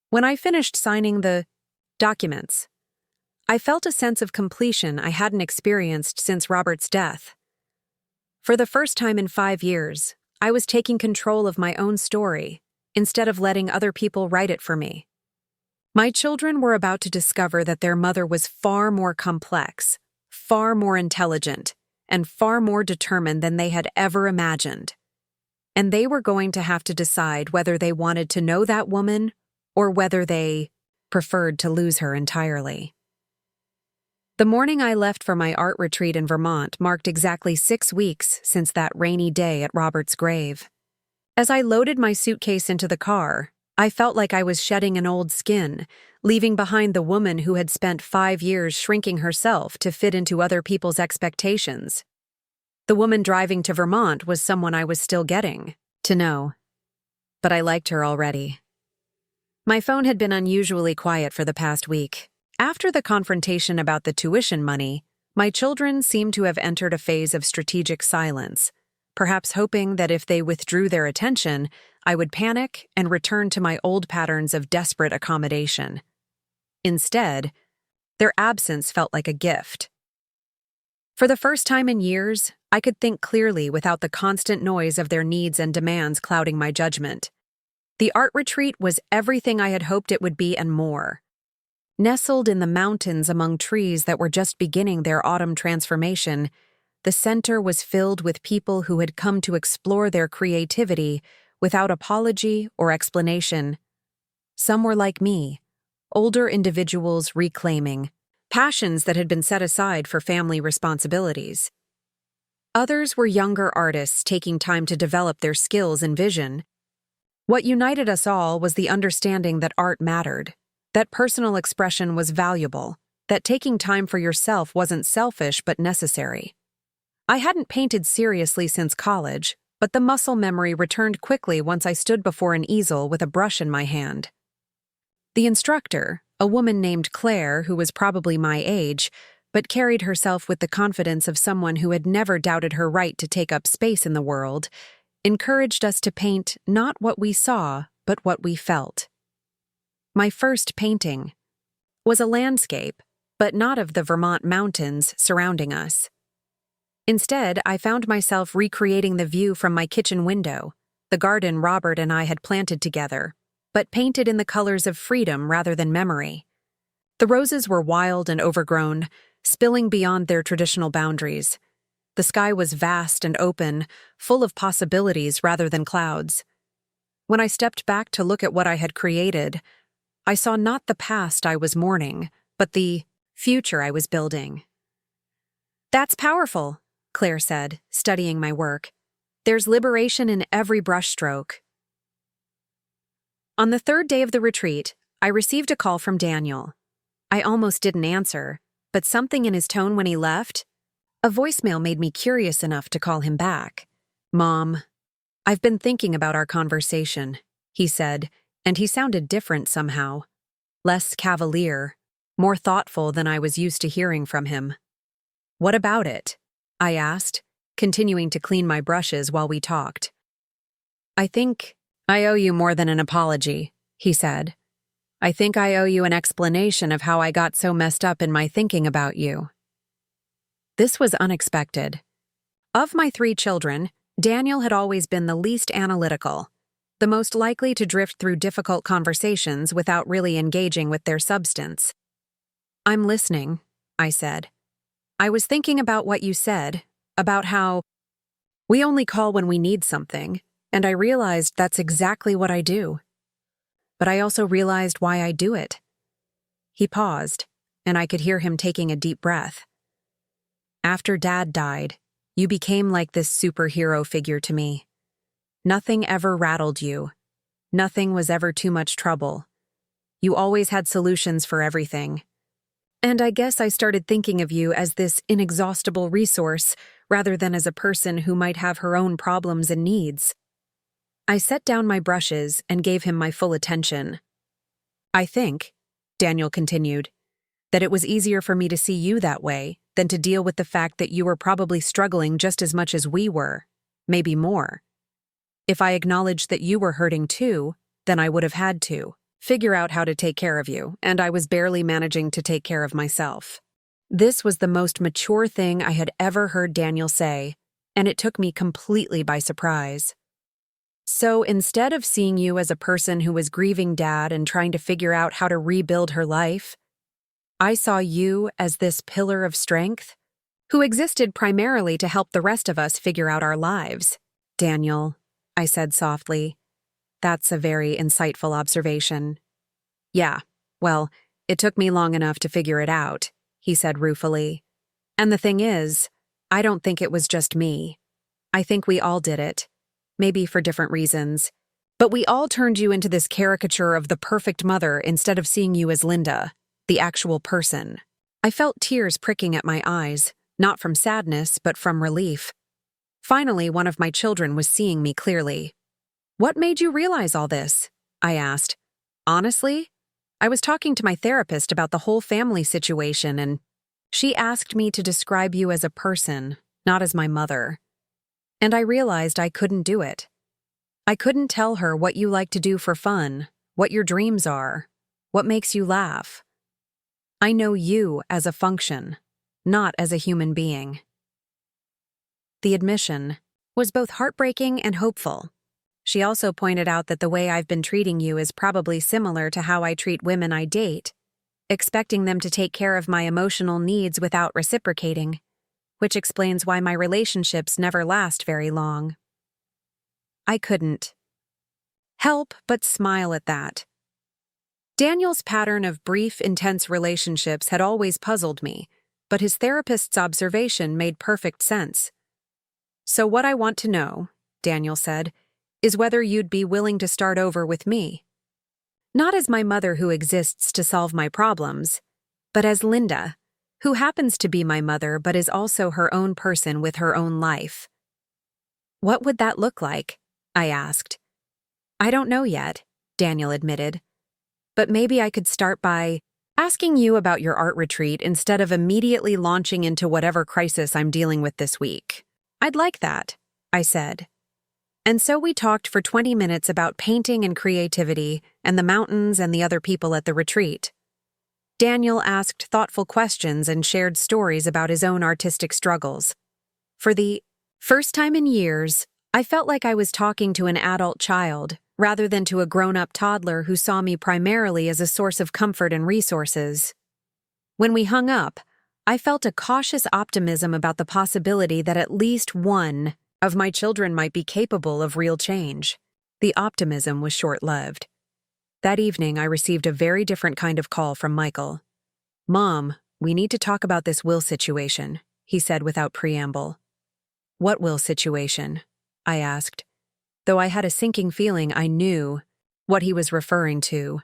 When I finished signing the documents, I felt a sense of completion I hadn't experienced since Robert's death. For the first time in 5 years, I was taking control of my own story, instead of letting other people write it for me. My children were about to discover that their mother was far more complex, far more intelligent, and far more determined than they had ever imagined. And they were going to have to decide whether they wanted to know that woman or whether they preferred to lose her entirely. The morning I left for my art retreat in Vermont marked exactly 6 weeks since that rainy day at Robert's grave. As I loaded my suitcase into the car, I felt like I was shedding an old skin, leaving behind the woman who had spent 5 years shrinking herself to fit into other people's expectations. The woman driving to Vermont was someone I was still getting to know, but I liked her already. My phone had been unusually quiet for the past week. After the confrontation about the tuition money, my children seemed to have entered a phase of strategic silence, perhaps hoping that if they withdrew their attention, I would panic and return to my old patterns of desperate accommodation. Instead, their absence felt like a gift. For the first time in years, I could think clearly without the constant noise of their needs and demands clouding my judgment. The art retreat was everything I had hoped it would be and more. Nestled in the mountains among trees that were just beginning their autumn transformation, the center was filled with people who had come to explore their creativity without apology or explanation. Some were like me, older individuals reclaiming passions that had been set aside for family responsibilities. Others were younger artists taking time to develop their skills and vision. What united us all was the understanding that art mattered, that personal expression was valuable, that taking time for yourself wasn't selfish but necessary. I hadn't painted seriously since college, but the muscle memory returned quickly once I stood before an easel with a brush in my hand. The instructor, a woman named Claire who was probably my age, but carried herself with the confidence of someone who had never doubted her right to take up space in the world, encouraged us to paint not what we saw, but what we felt. My first painting was a landscape, but not of the Vermont mountains surrounding us. Instead, I found myself recreating the view from my kitchen window, the garden Robert and I had planted together, but painted in the colors of freedom rather than memory. The roses were wild and overgrown, spilling beyond their traditional boundaries. The sky was vast and open, full of possibilities rather than clouds. When I stepped back to look at what I had created, I saw not the past I was mourning, but the future I was building. "That's powerful," Claire said, studying my work. "There's liberation in every brushstroke." On the 3rd day of the retreat, I received a call from Daniel. I almost didn't answer, but something in his tone when he left, a voicemail made me curious enough to call him back. "Mom, I've been thinking about our conversation," he said, and he sounded different somehow. Less cavalier, more thoughtful than I was used to hearing from him. "What about it?" I asked, continuing to clean my brushes while we talked. "I think I owe you more than an apology," he said. "I think I owe you an explanation of how I got so messed up in my thinking about you." This was unexpected. Of my 3 children, Daniel had always been the least analytical, the most likely to drift through difficult conversations without really engaging with their substance. "I'm listening," I said. "I was thinking about what you said, about how we only call when we need something, and I realized that's exactly what I do. But I also realized why I do it." He paused, and I could hear him taking a deep breath. "After Dad died, you became like this superhero figure to me. Nothing ever rattled you. Nothing was ever too much trouble. You always had solutions for everything. And I guess I started thinking of you as this inexhaustible resource rather than as a person who might have her own problems and needs. I set down my brushes and gave him my full attention. I think, Daniel continued, that it was easier for me to see you that way than to deal with the fact that you were probably struggling just as much as we were, maybe more. If I acknowledged that you were hurting too, then I would have had to figure out how to take care of you, and I was barely managing to take care of myself. This was the most mature thing I had ever heard Daniel say, and it took me completely by surprise. So instead of seeing you as a person who was grieving Dad and trying to figure out how to rebuild her life, I saw you as this pillar of strength who existed primarily to help the rest of us figure out our lives. Daniel, I said softly, that's a very insightful observation. Yeah, well, it took me long enough to figure it out, he said ruefully. And the thing is, I don't think it was just me. I think we all did it. Maybe for different reasons. But we all turned you into this caricature of the perfect mother instead of seeing you as Linda, the actual person. I felt tears pricking at my eyes, not from sadness, but from relief. Finally, one of my children was seeing me clearly. What made you realize all this? I asked. Honestly, I was talking to my therapist about the whole family situation, and she asked me to describe you as a person, not as my mother. And I realized I couldn't do it. I couldn't tell her what you like to do for fun, what your dreams are, what makes you laugh. I know you as a function, not as a human being. The admission was both heartbreaking and hopeful. She also pointed out that the way I've been treating you is probably similar to how I treat women I date, expecting them to take care of my emotional needs without reciprocating, which explains why my relationships never last very long. I couldn't help but smile at that. Daniel's pattern of brief, intense relationships had always puzzled me, but his therapist's observation made perfect sense. So what I want to know, Daniel said, is whether you'd be willing to start over with me. Not as my mother who exists to solve my problems, but as Linda, who happens to be my mother but is also her own person with her own life. What would that look like? I asked. I don't know yet, Daniel admitted. But maybe I could start by asking you about your art retreat instead of immediately launching into whatever crisis I'm dealing with this week. I'd like that, I said. And so we talked for 20 minutes about painting and creativity and the mountains and the other people at the retreat. Daniel asked thoughtful questions and shared stories about his own artistic struggles. For the first time in years, I felt like I was talking to an adult child rather than to a grown-up toddler who saw me primarily as a source of comfort and resources. When we hung up, I felt a cautious optimism about the possibility that at least one of my children might be capable of real change. The optimism was short-lived. That evening, I received a very different kind of call from Michael. Mom, we need to talk about this will situation, he said without preamble. What will situation? I asked, though I had a sinking feeling I knew what he was referring to.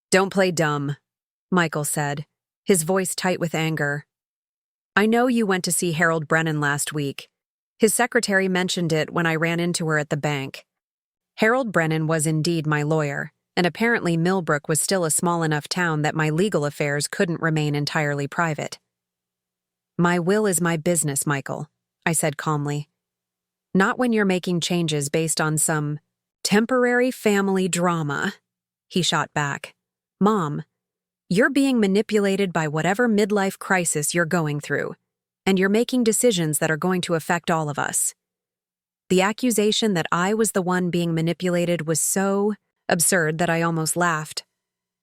Don't play dumb, Michael said, his voice tight with anger. I know you went to see Harold Brennan last week. His secretary mentioned it when I ran into her at the bank. Harold Brennan was indeed my lawyer, and apparently Millbrook was still a small enough town that my legal affairs couldn't remain entirely private. My will is my business, Michael, I said calmly. Not when you're making changes based on some temporary family drama, he shot back. Mom, you're being manipulated by whatever midlife crisis you're going through, and you're making decisions that are going to affect all of us. The accusation that I was the one being manipulated was so absurd that I almost laughed.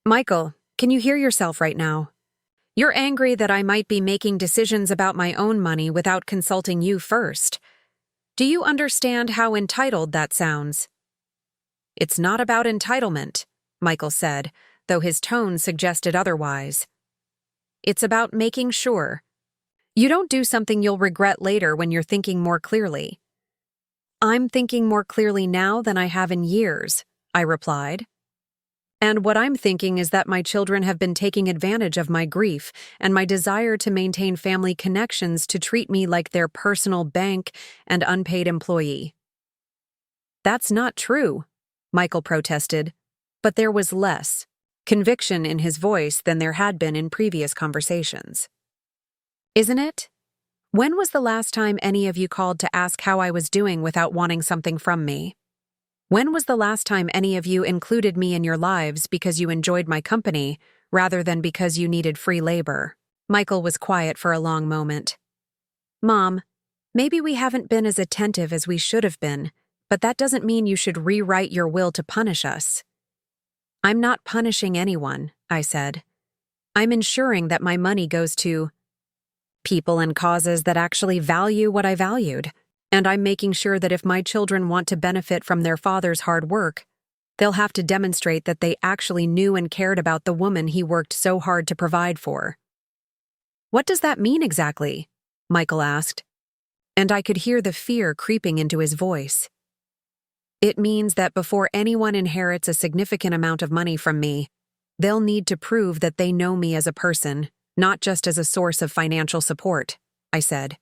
Michael, can you hear yourself right now? You're angry that I might be making decisions about my own money without consulting you first. Do you understand how entitled that sounds? It's not about entitlement, Michael said, though his tone suggested otherwise. It's about making sure you don't do something you'll regret later when you're thinking more clearly. I'm thinking more clearly now than I have in years, I replied. And what I'm thinking is that my children have been taking advantage of my grief and my desire to maintain family connections to treat me like their personal bank and unpaid employee. That's not true, Michael protested, but there was less conviction in his voice than there had been in previous conversations. Isn't it? When was the last time any of you called to ask how I was doing without wanting something from me? When was the last time any of you included me in your lives because you enjoyed my company rather than because you needed free labor? Michael was quiet for a long moment. Mom, maybe we haven't been as attentive as we should have been, but that doesn't mean you should rewrite your will to punish us. I'm not punishing anyone, I said. I'm ensuring that my money goes to people and causes that actually value what I valued. And I'm making sure that if my children want to benefit from their father's hard work, they'll have to demonstrate that they actually knew and cared about the woman he worked so hard to provide for. What does that mean exactly? Michael asked, and I could hear the fear creeping into his voice. It means that before anyone inherits a significant amount of money from me, they'll need to prove that they know me as a person, not just as a source of financial support, I said.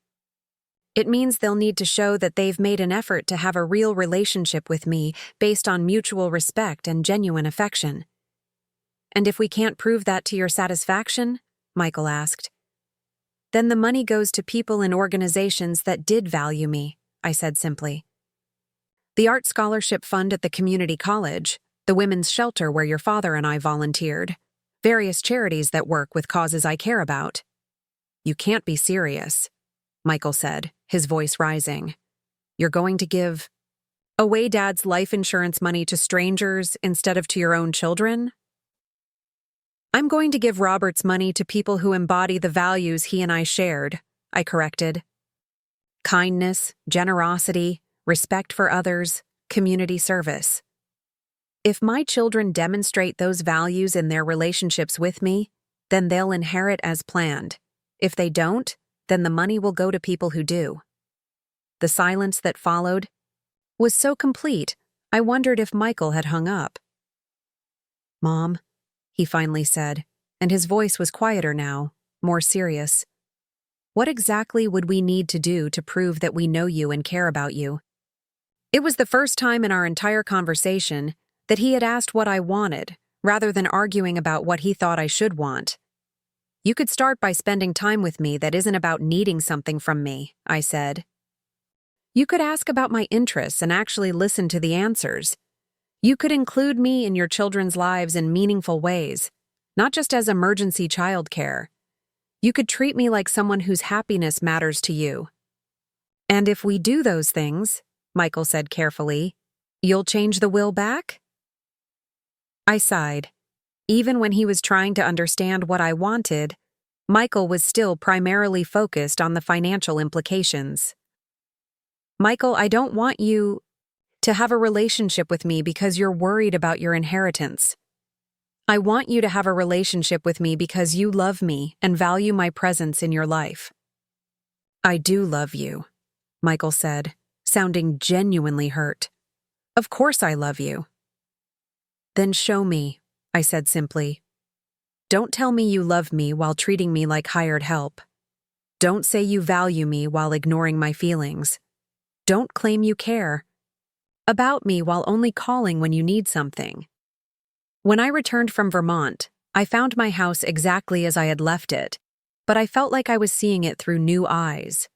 It means they'll need to show that they've made an effort to have a real relationship with me based on mutual respect and genuine affection. And if we can't prove that to your satisfaction, Michael asked, then the money goes to people and organizations that did value me, I said simply. The Art Scholarship Fund at the community college, the women's shelter where your father and I volunteered, various charities that work with causes I care about. You can't be serious, Michael said, his voice rising. You're going to give away Dad's life insurance money to strangers instead of to your own children? I'm going to give Robert's money to people who embody the values he and I shared, I corrected. Kindness, generosity, respect for others, community service. If my children demonstrate those values in their relationships with me, then they'll inherit as planned. If they don't, then the money will go to people who do. The silence that followed was so complete, I wondered if Michael had hung up. Mom, he finally said, and his voice was quieter now, more serious. What exactly would we need to do to prove that we know you and care about you? It was the first time in our entire conversation that he had asked what I wanted, rather than arguing about what he thought I should want. You could start by spending time with me that isn't about needing something from me, I said. You could ask about my interests and actually listen to the answers. You could include me in your children's lives in meaningful ways, not just as emergency childcare. You could treat me like someone whose happiness matters to you. And if we do those things, Michael said carefully, you'll change the will back? I sighed. Even when he was trying to understand what I wanted, Michael was still primarily focused on the financial implications. Michael, I don't want you to have a relationship with me because you're worried about your inheritance. I want you to have a relationship with me because you love me and value my presence in your life. I do love you, Michael said, sounding genuinely hurt. Of course I love you. Then show me, I said simply. Don't tell me you love me while treating me like hired help. Don't say you value me while ignoring my feelings. Don't claim you care about me while only calling when you need something. When I returned from Vermont, I found my house exactly as I had left it, but I felt like I was seeing it through new eyes.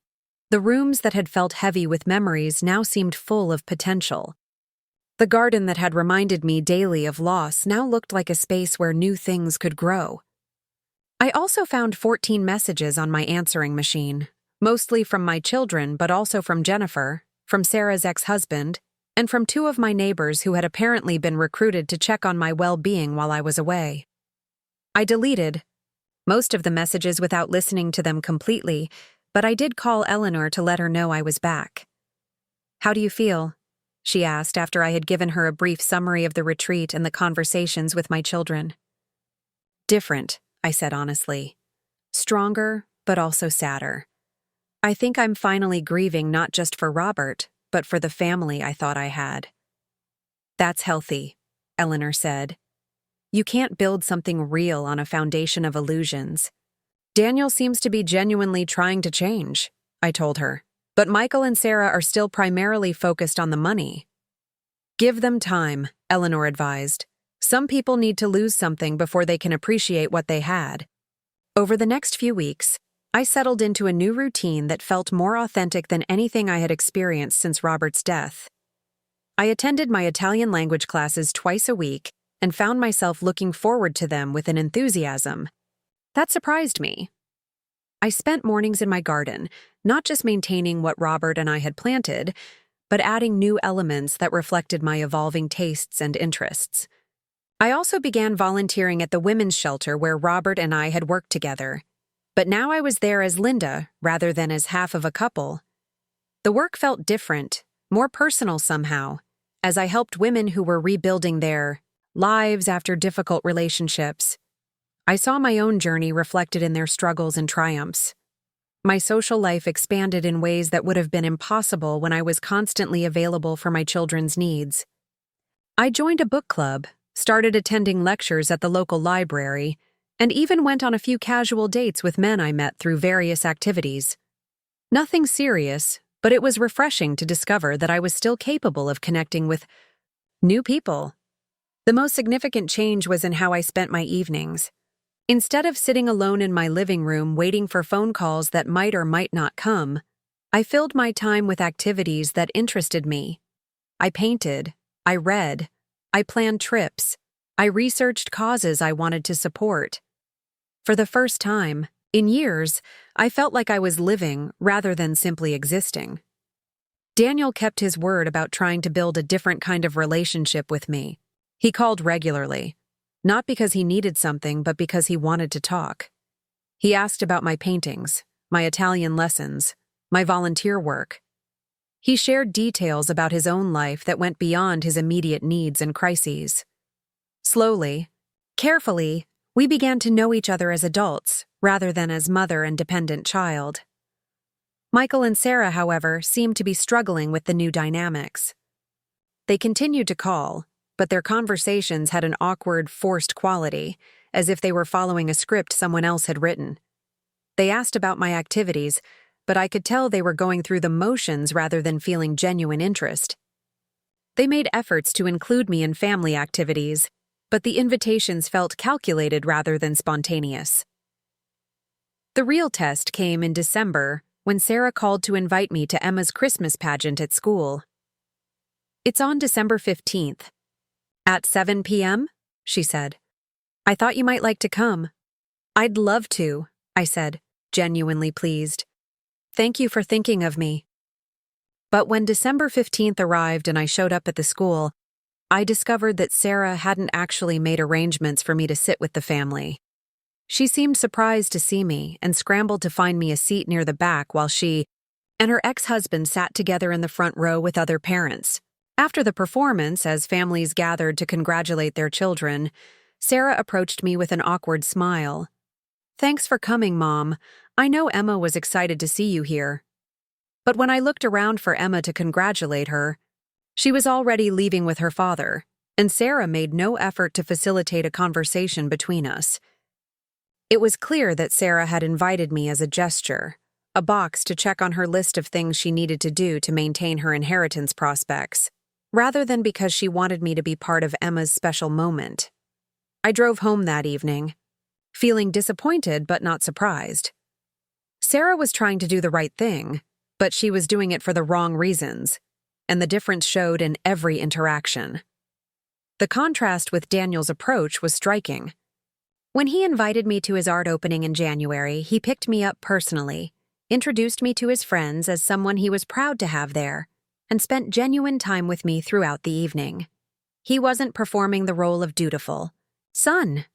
The rooms that had felt heavy with memories now seemed full of potential. The garden that had reminded me daily of loss now looked like a space where new things could grow. I also found 14 messages on my answering machine, mostly from my children but also from Jennifer, from Sarah's ex-husband, and from 2 of my neighbors who had apparently been recruited to check on my well-being while I was away. I deleted most of the messages without listening to them completely, but I did call Eleanor to let her know I was back. How do you feel? She asked after I had given her a brief summary of the retreat and the conversations with my children. Different, I said honestly. Stronger, but also sadder. I think I'm finally grieving not just for Robert, but for the family I thought I had. That's healthy, Eleanor said. You can't build something real on a foundation of illusions. Daniel seems to be genuinely trying to change, I told her. But Michael and Sarah are still primarily focused on the money. Give them time, Eleanor advised. Some people need to lose something before they can appreciate what they had. Over the next few weeks, I settled into a new routine that felt more authentic than anything I had experienced since Robert's death. I attended my Italian language classes twice a week and found myself looking forward to them with an enthusiasm. That surprised me. I spent mornings in my garden, not just maintaining what Robert and I had planted, but adding new elements that reflected my evolving tastes and interests. I also began volunteering at the women's shelter where Robert and I had worked together. But now I was there as Linda rather than as half of a couple. The work felt different, more personal somehow, as I helped women who were rebuilding their lives after difficult relationships. I saw my own journey reflected in their struggles and triumphs. My social life expanded in ways that would have been impossible when I was constantly available for my children's needs. I joined a book club, started attending lectures at the local library, and even went on a few casual dates with men I met through various activities. Nothing serious, but it was refreshing to discover that I was still capable of connecting with new people. The most significant change was in how I spent my evenings. Instead of sitting alone in my living room waiting for phone calls that might or might not come, I filled my time with activities that interested me. I painted, I read, I planned trips, I researched causes I wanted to support. For the first time, in years, I felt like I was living rather than simply existing. Daniel kept his word about trying to build a different kind of relationship with me. He called regularly. Not because he needed something, but because he wanted to talk. He asked about my paintings, my Italian lessons, my volunteer work. He shared details about his own life that went beyond his immediate needs and crises. Slowly, carefully, we began to know each other as adults, rather than as mother and dependent child. Michael and Sarah, however, seemed to be struggling with the new dynamics. They continued to call, but their conversations had an awkward, forced quality, as if they were following a script someone else had written. They asked about my activities, but I could tell they were going through the motions rather than feeling genuine interest. They made efforts to include me in family activities, but the invitations felt calculated rather than spontaneous. The real test came in December when Sarah called to invite me to Emma's Christmas pageant at school. It's on December 15th. At 7 p.m., she said. I thought you might like to come. I'd love to, I said, genuinely pleased. Thank you for thinking of me. But when December 15th arrived and I showed up at the school, I discovered that Sarah hadn't actually made arrangements for me to sit with the family. She seemed surprised to see me and scrambled to find me a seat near the back while she and her ex-husband sat together in the front row with other parents. After the performance, as families gathered to congratulate their children, Sarah approached me with an awkward smile. Thanks for coming, Mom. I know Emma was excited to see you here. But when I looked around for Emma to congratulate her, she was already leaving with her father, and Sarah made no effort to facilitate a conversation between us. It was clear that Sarah had invited me as a gesture, a box to check on her list of things she needed to do to maintain her inheritance prospects, rather than because she wanted me to be part of Emma's special moment. I drove home that evening, feeling disappointed but not surprised. Sarah was trying to do the right thing, but she was doing it for the wrong reasons, and the difference showed in every interaction. The contrast with Daniel's approach was striking. When he invited me to his art opening in January, he picked me up personally, introduced me to his friends as someone he was proud to have there, and spent genuine time with me throughout the evening. He wasn't performing the role of dutiful son.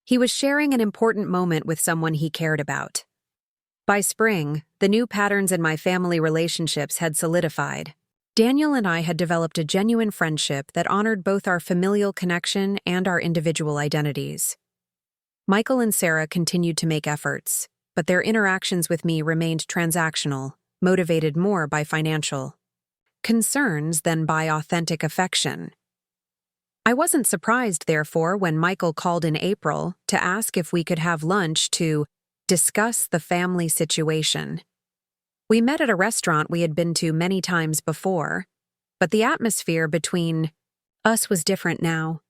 He was sharing an important moment with someone he cared about. By spring, the new patterns in my family relationships had solidified. Daniel and I had developed a genuine friendship that honored both our familial connection and our individual identities. Michael and Sarah continued to make efforts, but their interactions with me remained transactional, motivated more by financial concerns than by authentic affection. I wasn't surprised, therefore, when Michael called in April to ask if we could have lunch to discuss the family situation. We met at a restaurant we had been to many times before, but the atmosphere between us was different now.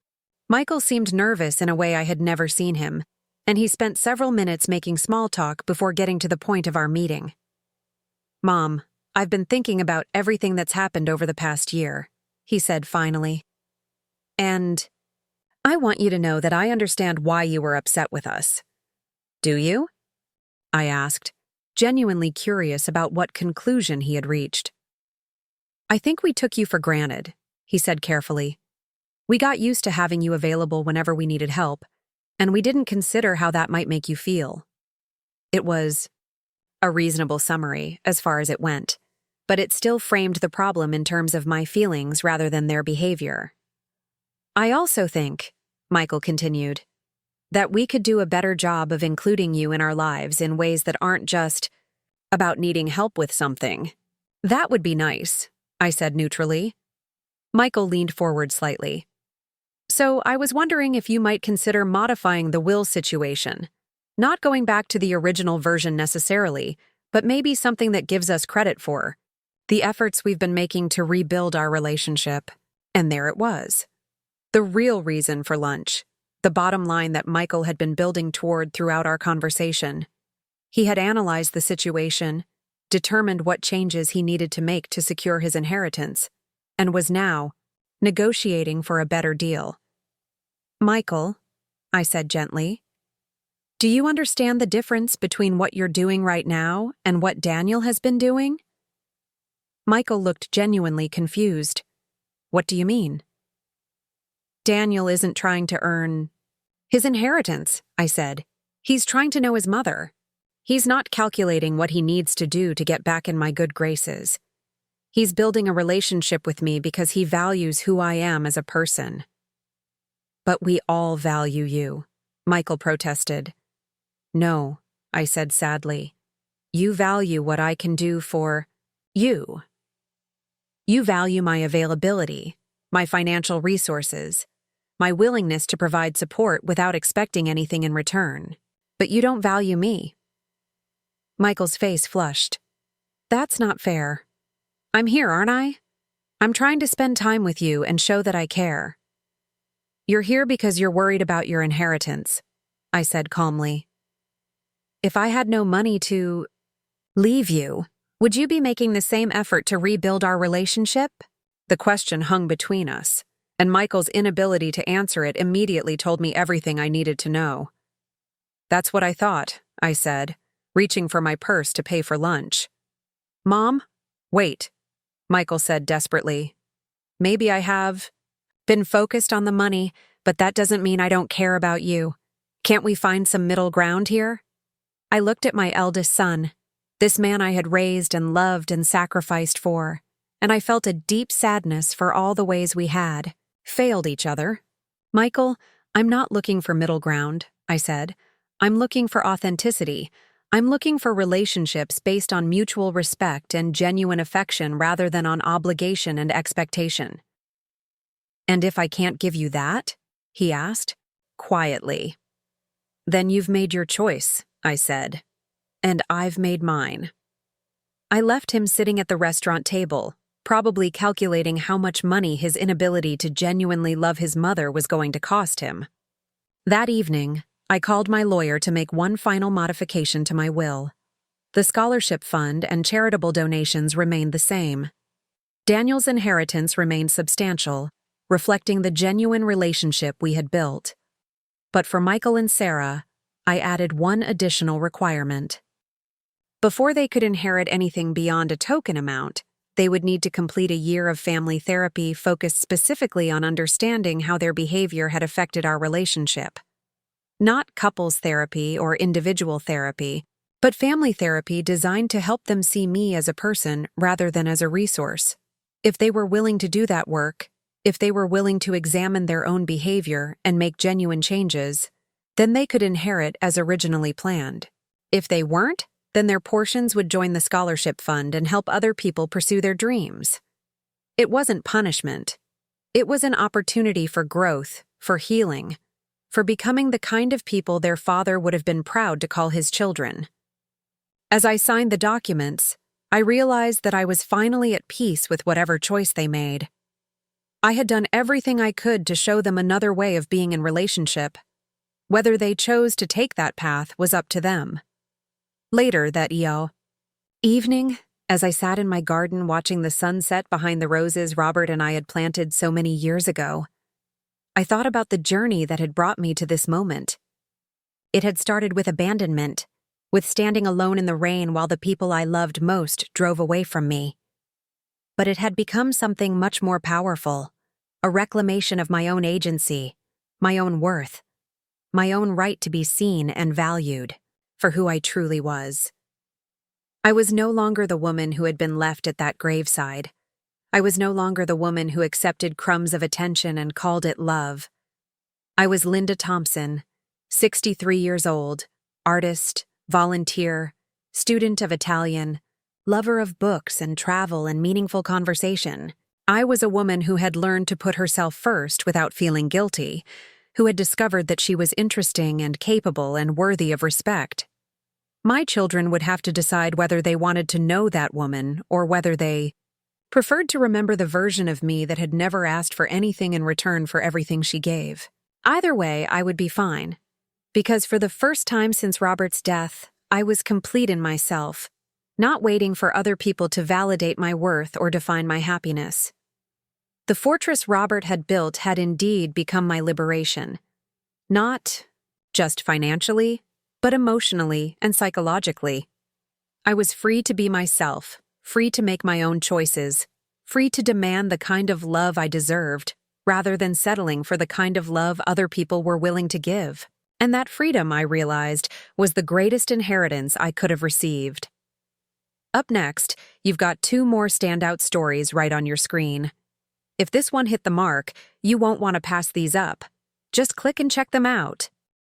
Michael seemed nervous in a way I had never seen him, and he spent several minutes making small talk before getting to the point of our meeting. "Mom, I've been thinking about everything that's happened over the past year," he said finally. "And I want you to know that I understand why you were upset with us." "Do you?" I asked, genuinely curious about what conclusion he had reached. "I think we took you for granted," he said carefully. "We got used to having you available whenever we needed help, and we didn't consider how that might make you feel." It was a reasonable summary, as far as it went, but it still framed the problem in terms of my feelings rather than their behavior. "I also think," Michael continued, "that we could do a better job of including you in our lives in ways that aren't just about needing help with something." "That would be nice," I said neutrally. Michael leaned forward slightly. "So I was wondering if you might consider modifying the will situation. Not going back to the original version necessarily, but maybe something that gives us credit for the efforts we've been making to rebuild our relationship." And there it was. The real reason for lunch. The bottom line that Michael had been building toward throughout our conversation. He had analyzed the situation, determined what changes he needed to make to secure his inheritance, and was now negotiating for a better deal. "Michael," I said gently, "do you understand the difference between what you're doing right now and what Daniel has been doing?" Michael looked genuinely confused. "What do you mean?" "Daniel isn't trying to earn his inheritance," I said. "He's trying to know his mother. He's not calculating what he needs to do to get back in my good graces. He's building a relationship with me because he values who I am as a person." "But we all value you," Michael protested. "No," I said sadly. "You value what I can do for you. You value my availability, my financial resources, my willingness to provide support without expecting anything in return. But you don't value me." Michael's face flushed. "That's not fair. I'm here, aren't I? I'm trying to spend time with you and show that I care." "You're here because you're worried about your inheritance," I said calmly. "If I had no money to leave you, would you be making the same effort to rebuild our relationship?" The question hung between us, and Michael's inability to answer it immediately told me everything I needed to know. "That's what I thought," I said, reaching for my purse to pay for lunch. "Mom, wait," Michael said desperately. "Maybe I have been focused on the money, but that doesn't mean I don't care about you. Can't we find some middle ground here?" I looked at my eldest son, this man I had raised and loved and sacrificed for, and I felt a deep sadness for all the ways we had failed each other. "Michael, I'm not looking for middle ground," I said. "I'm looking for authenticity. I'm looking for relationships based on mutual respect and genuine affection rather than on obligation and expectation." "And if I can't give you that?" he asked, quietly. "Then you've made your choice," I said. "And I've made mine." I left him sitting at the restaurant table, probably calculating how much money his inability to genuinely love his mother was going to cost him. That evening, I called my lawyer to make one final modification to my will. The scholarship fund and charitable donations remained the same. Daniel's inheritance remained substantial, reflecting the genuine relationship we had built. But for Michael and Sarah, I added one additional requirement. Before they could inherit anything beyond a token amount, they would need to complete a year of family therapy focused specifically on understanding how their behavior had affected our relationship. Not couples therapy or individual therapy, but family therapy designed to help them see me as a person rather than as a resource. If they were willing to do that work, if they were willing to examine their own behavior and make genuine changes, then they could inherit as originally planned. If they weren't, then their portions would join the scholarship fund and help other people pursue their dreams. It wasn't punishment. It was an opportunity for growth, for healing, for becoming the kind of people their father would have been proud to call his children. As I signed the documents, I realized that I was finally at peace with whatever choice they made. I had done everything I could to show them another way of being in relationship. Whether they chose to take that path was up to them. Later that evening, as I sat in my garden watching the sunset behind the roses Robert and I had planted so many years ago, I thought about the journey that had brought me to this moment. It had started with abandonment, with standing alone in the rain while the people I loved most drove away from me. But it had become something much more powerful, a reclamation of my own agency, my own worth, my own right to be seen and valued for who I truly was. I was no longer the woman who had been left at that graveside. I was no longer the woman who accepted crumbs of attention and called it love. I was Linda Thompson, 63 years old, artist, volunteer, student of Italian, lover of books and travel and meaningful conversation. I was a woman who had learned to put herself first without feeling guilty, who had discovered that she was interesting and capable and worthy of respect. My children would have to decide whether they wanted to know that woman or whether they preferred to remember the version of me that had never asked for anything in return for everything she gave. Either way, I would be fine, because for the first time since Robert's death, I was complete in myself, not waiting for other people to validate my worth or define my happiness. The fortress Robert had built had indeed become my liberation, not just financially, but emotionally and psychologically. I was free to be myself, free to make my own choices, free to demand the kind of love I deserved, rather than settling for the kind of love other people were willing to give. And that freedom, I realized, was the greatest inheritance I could have received. Up next, you've got 2 more standout stories right on your screen. If this one hit the mark, you won't want to pass these up. Just click and check them out.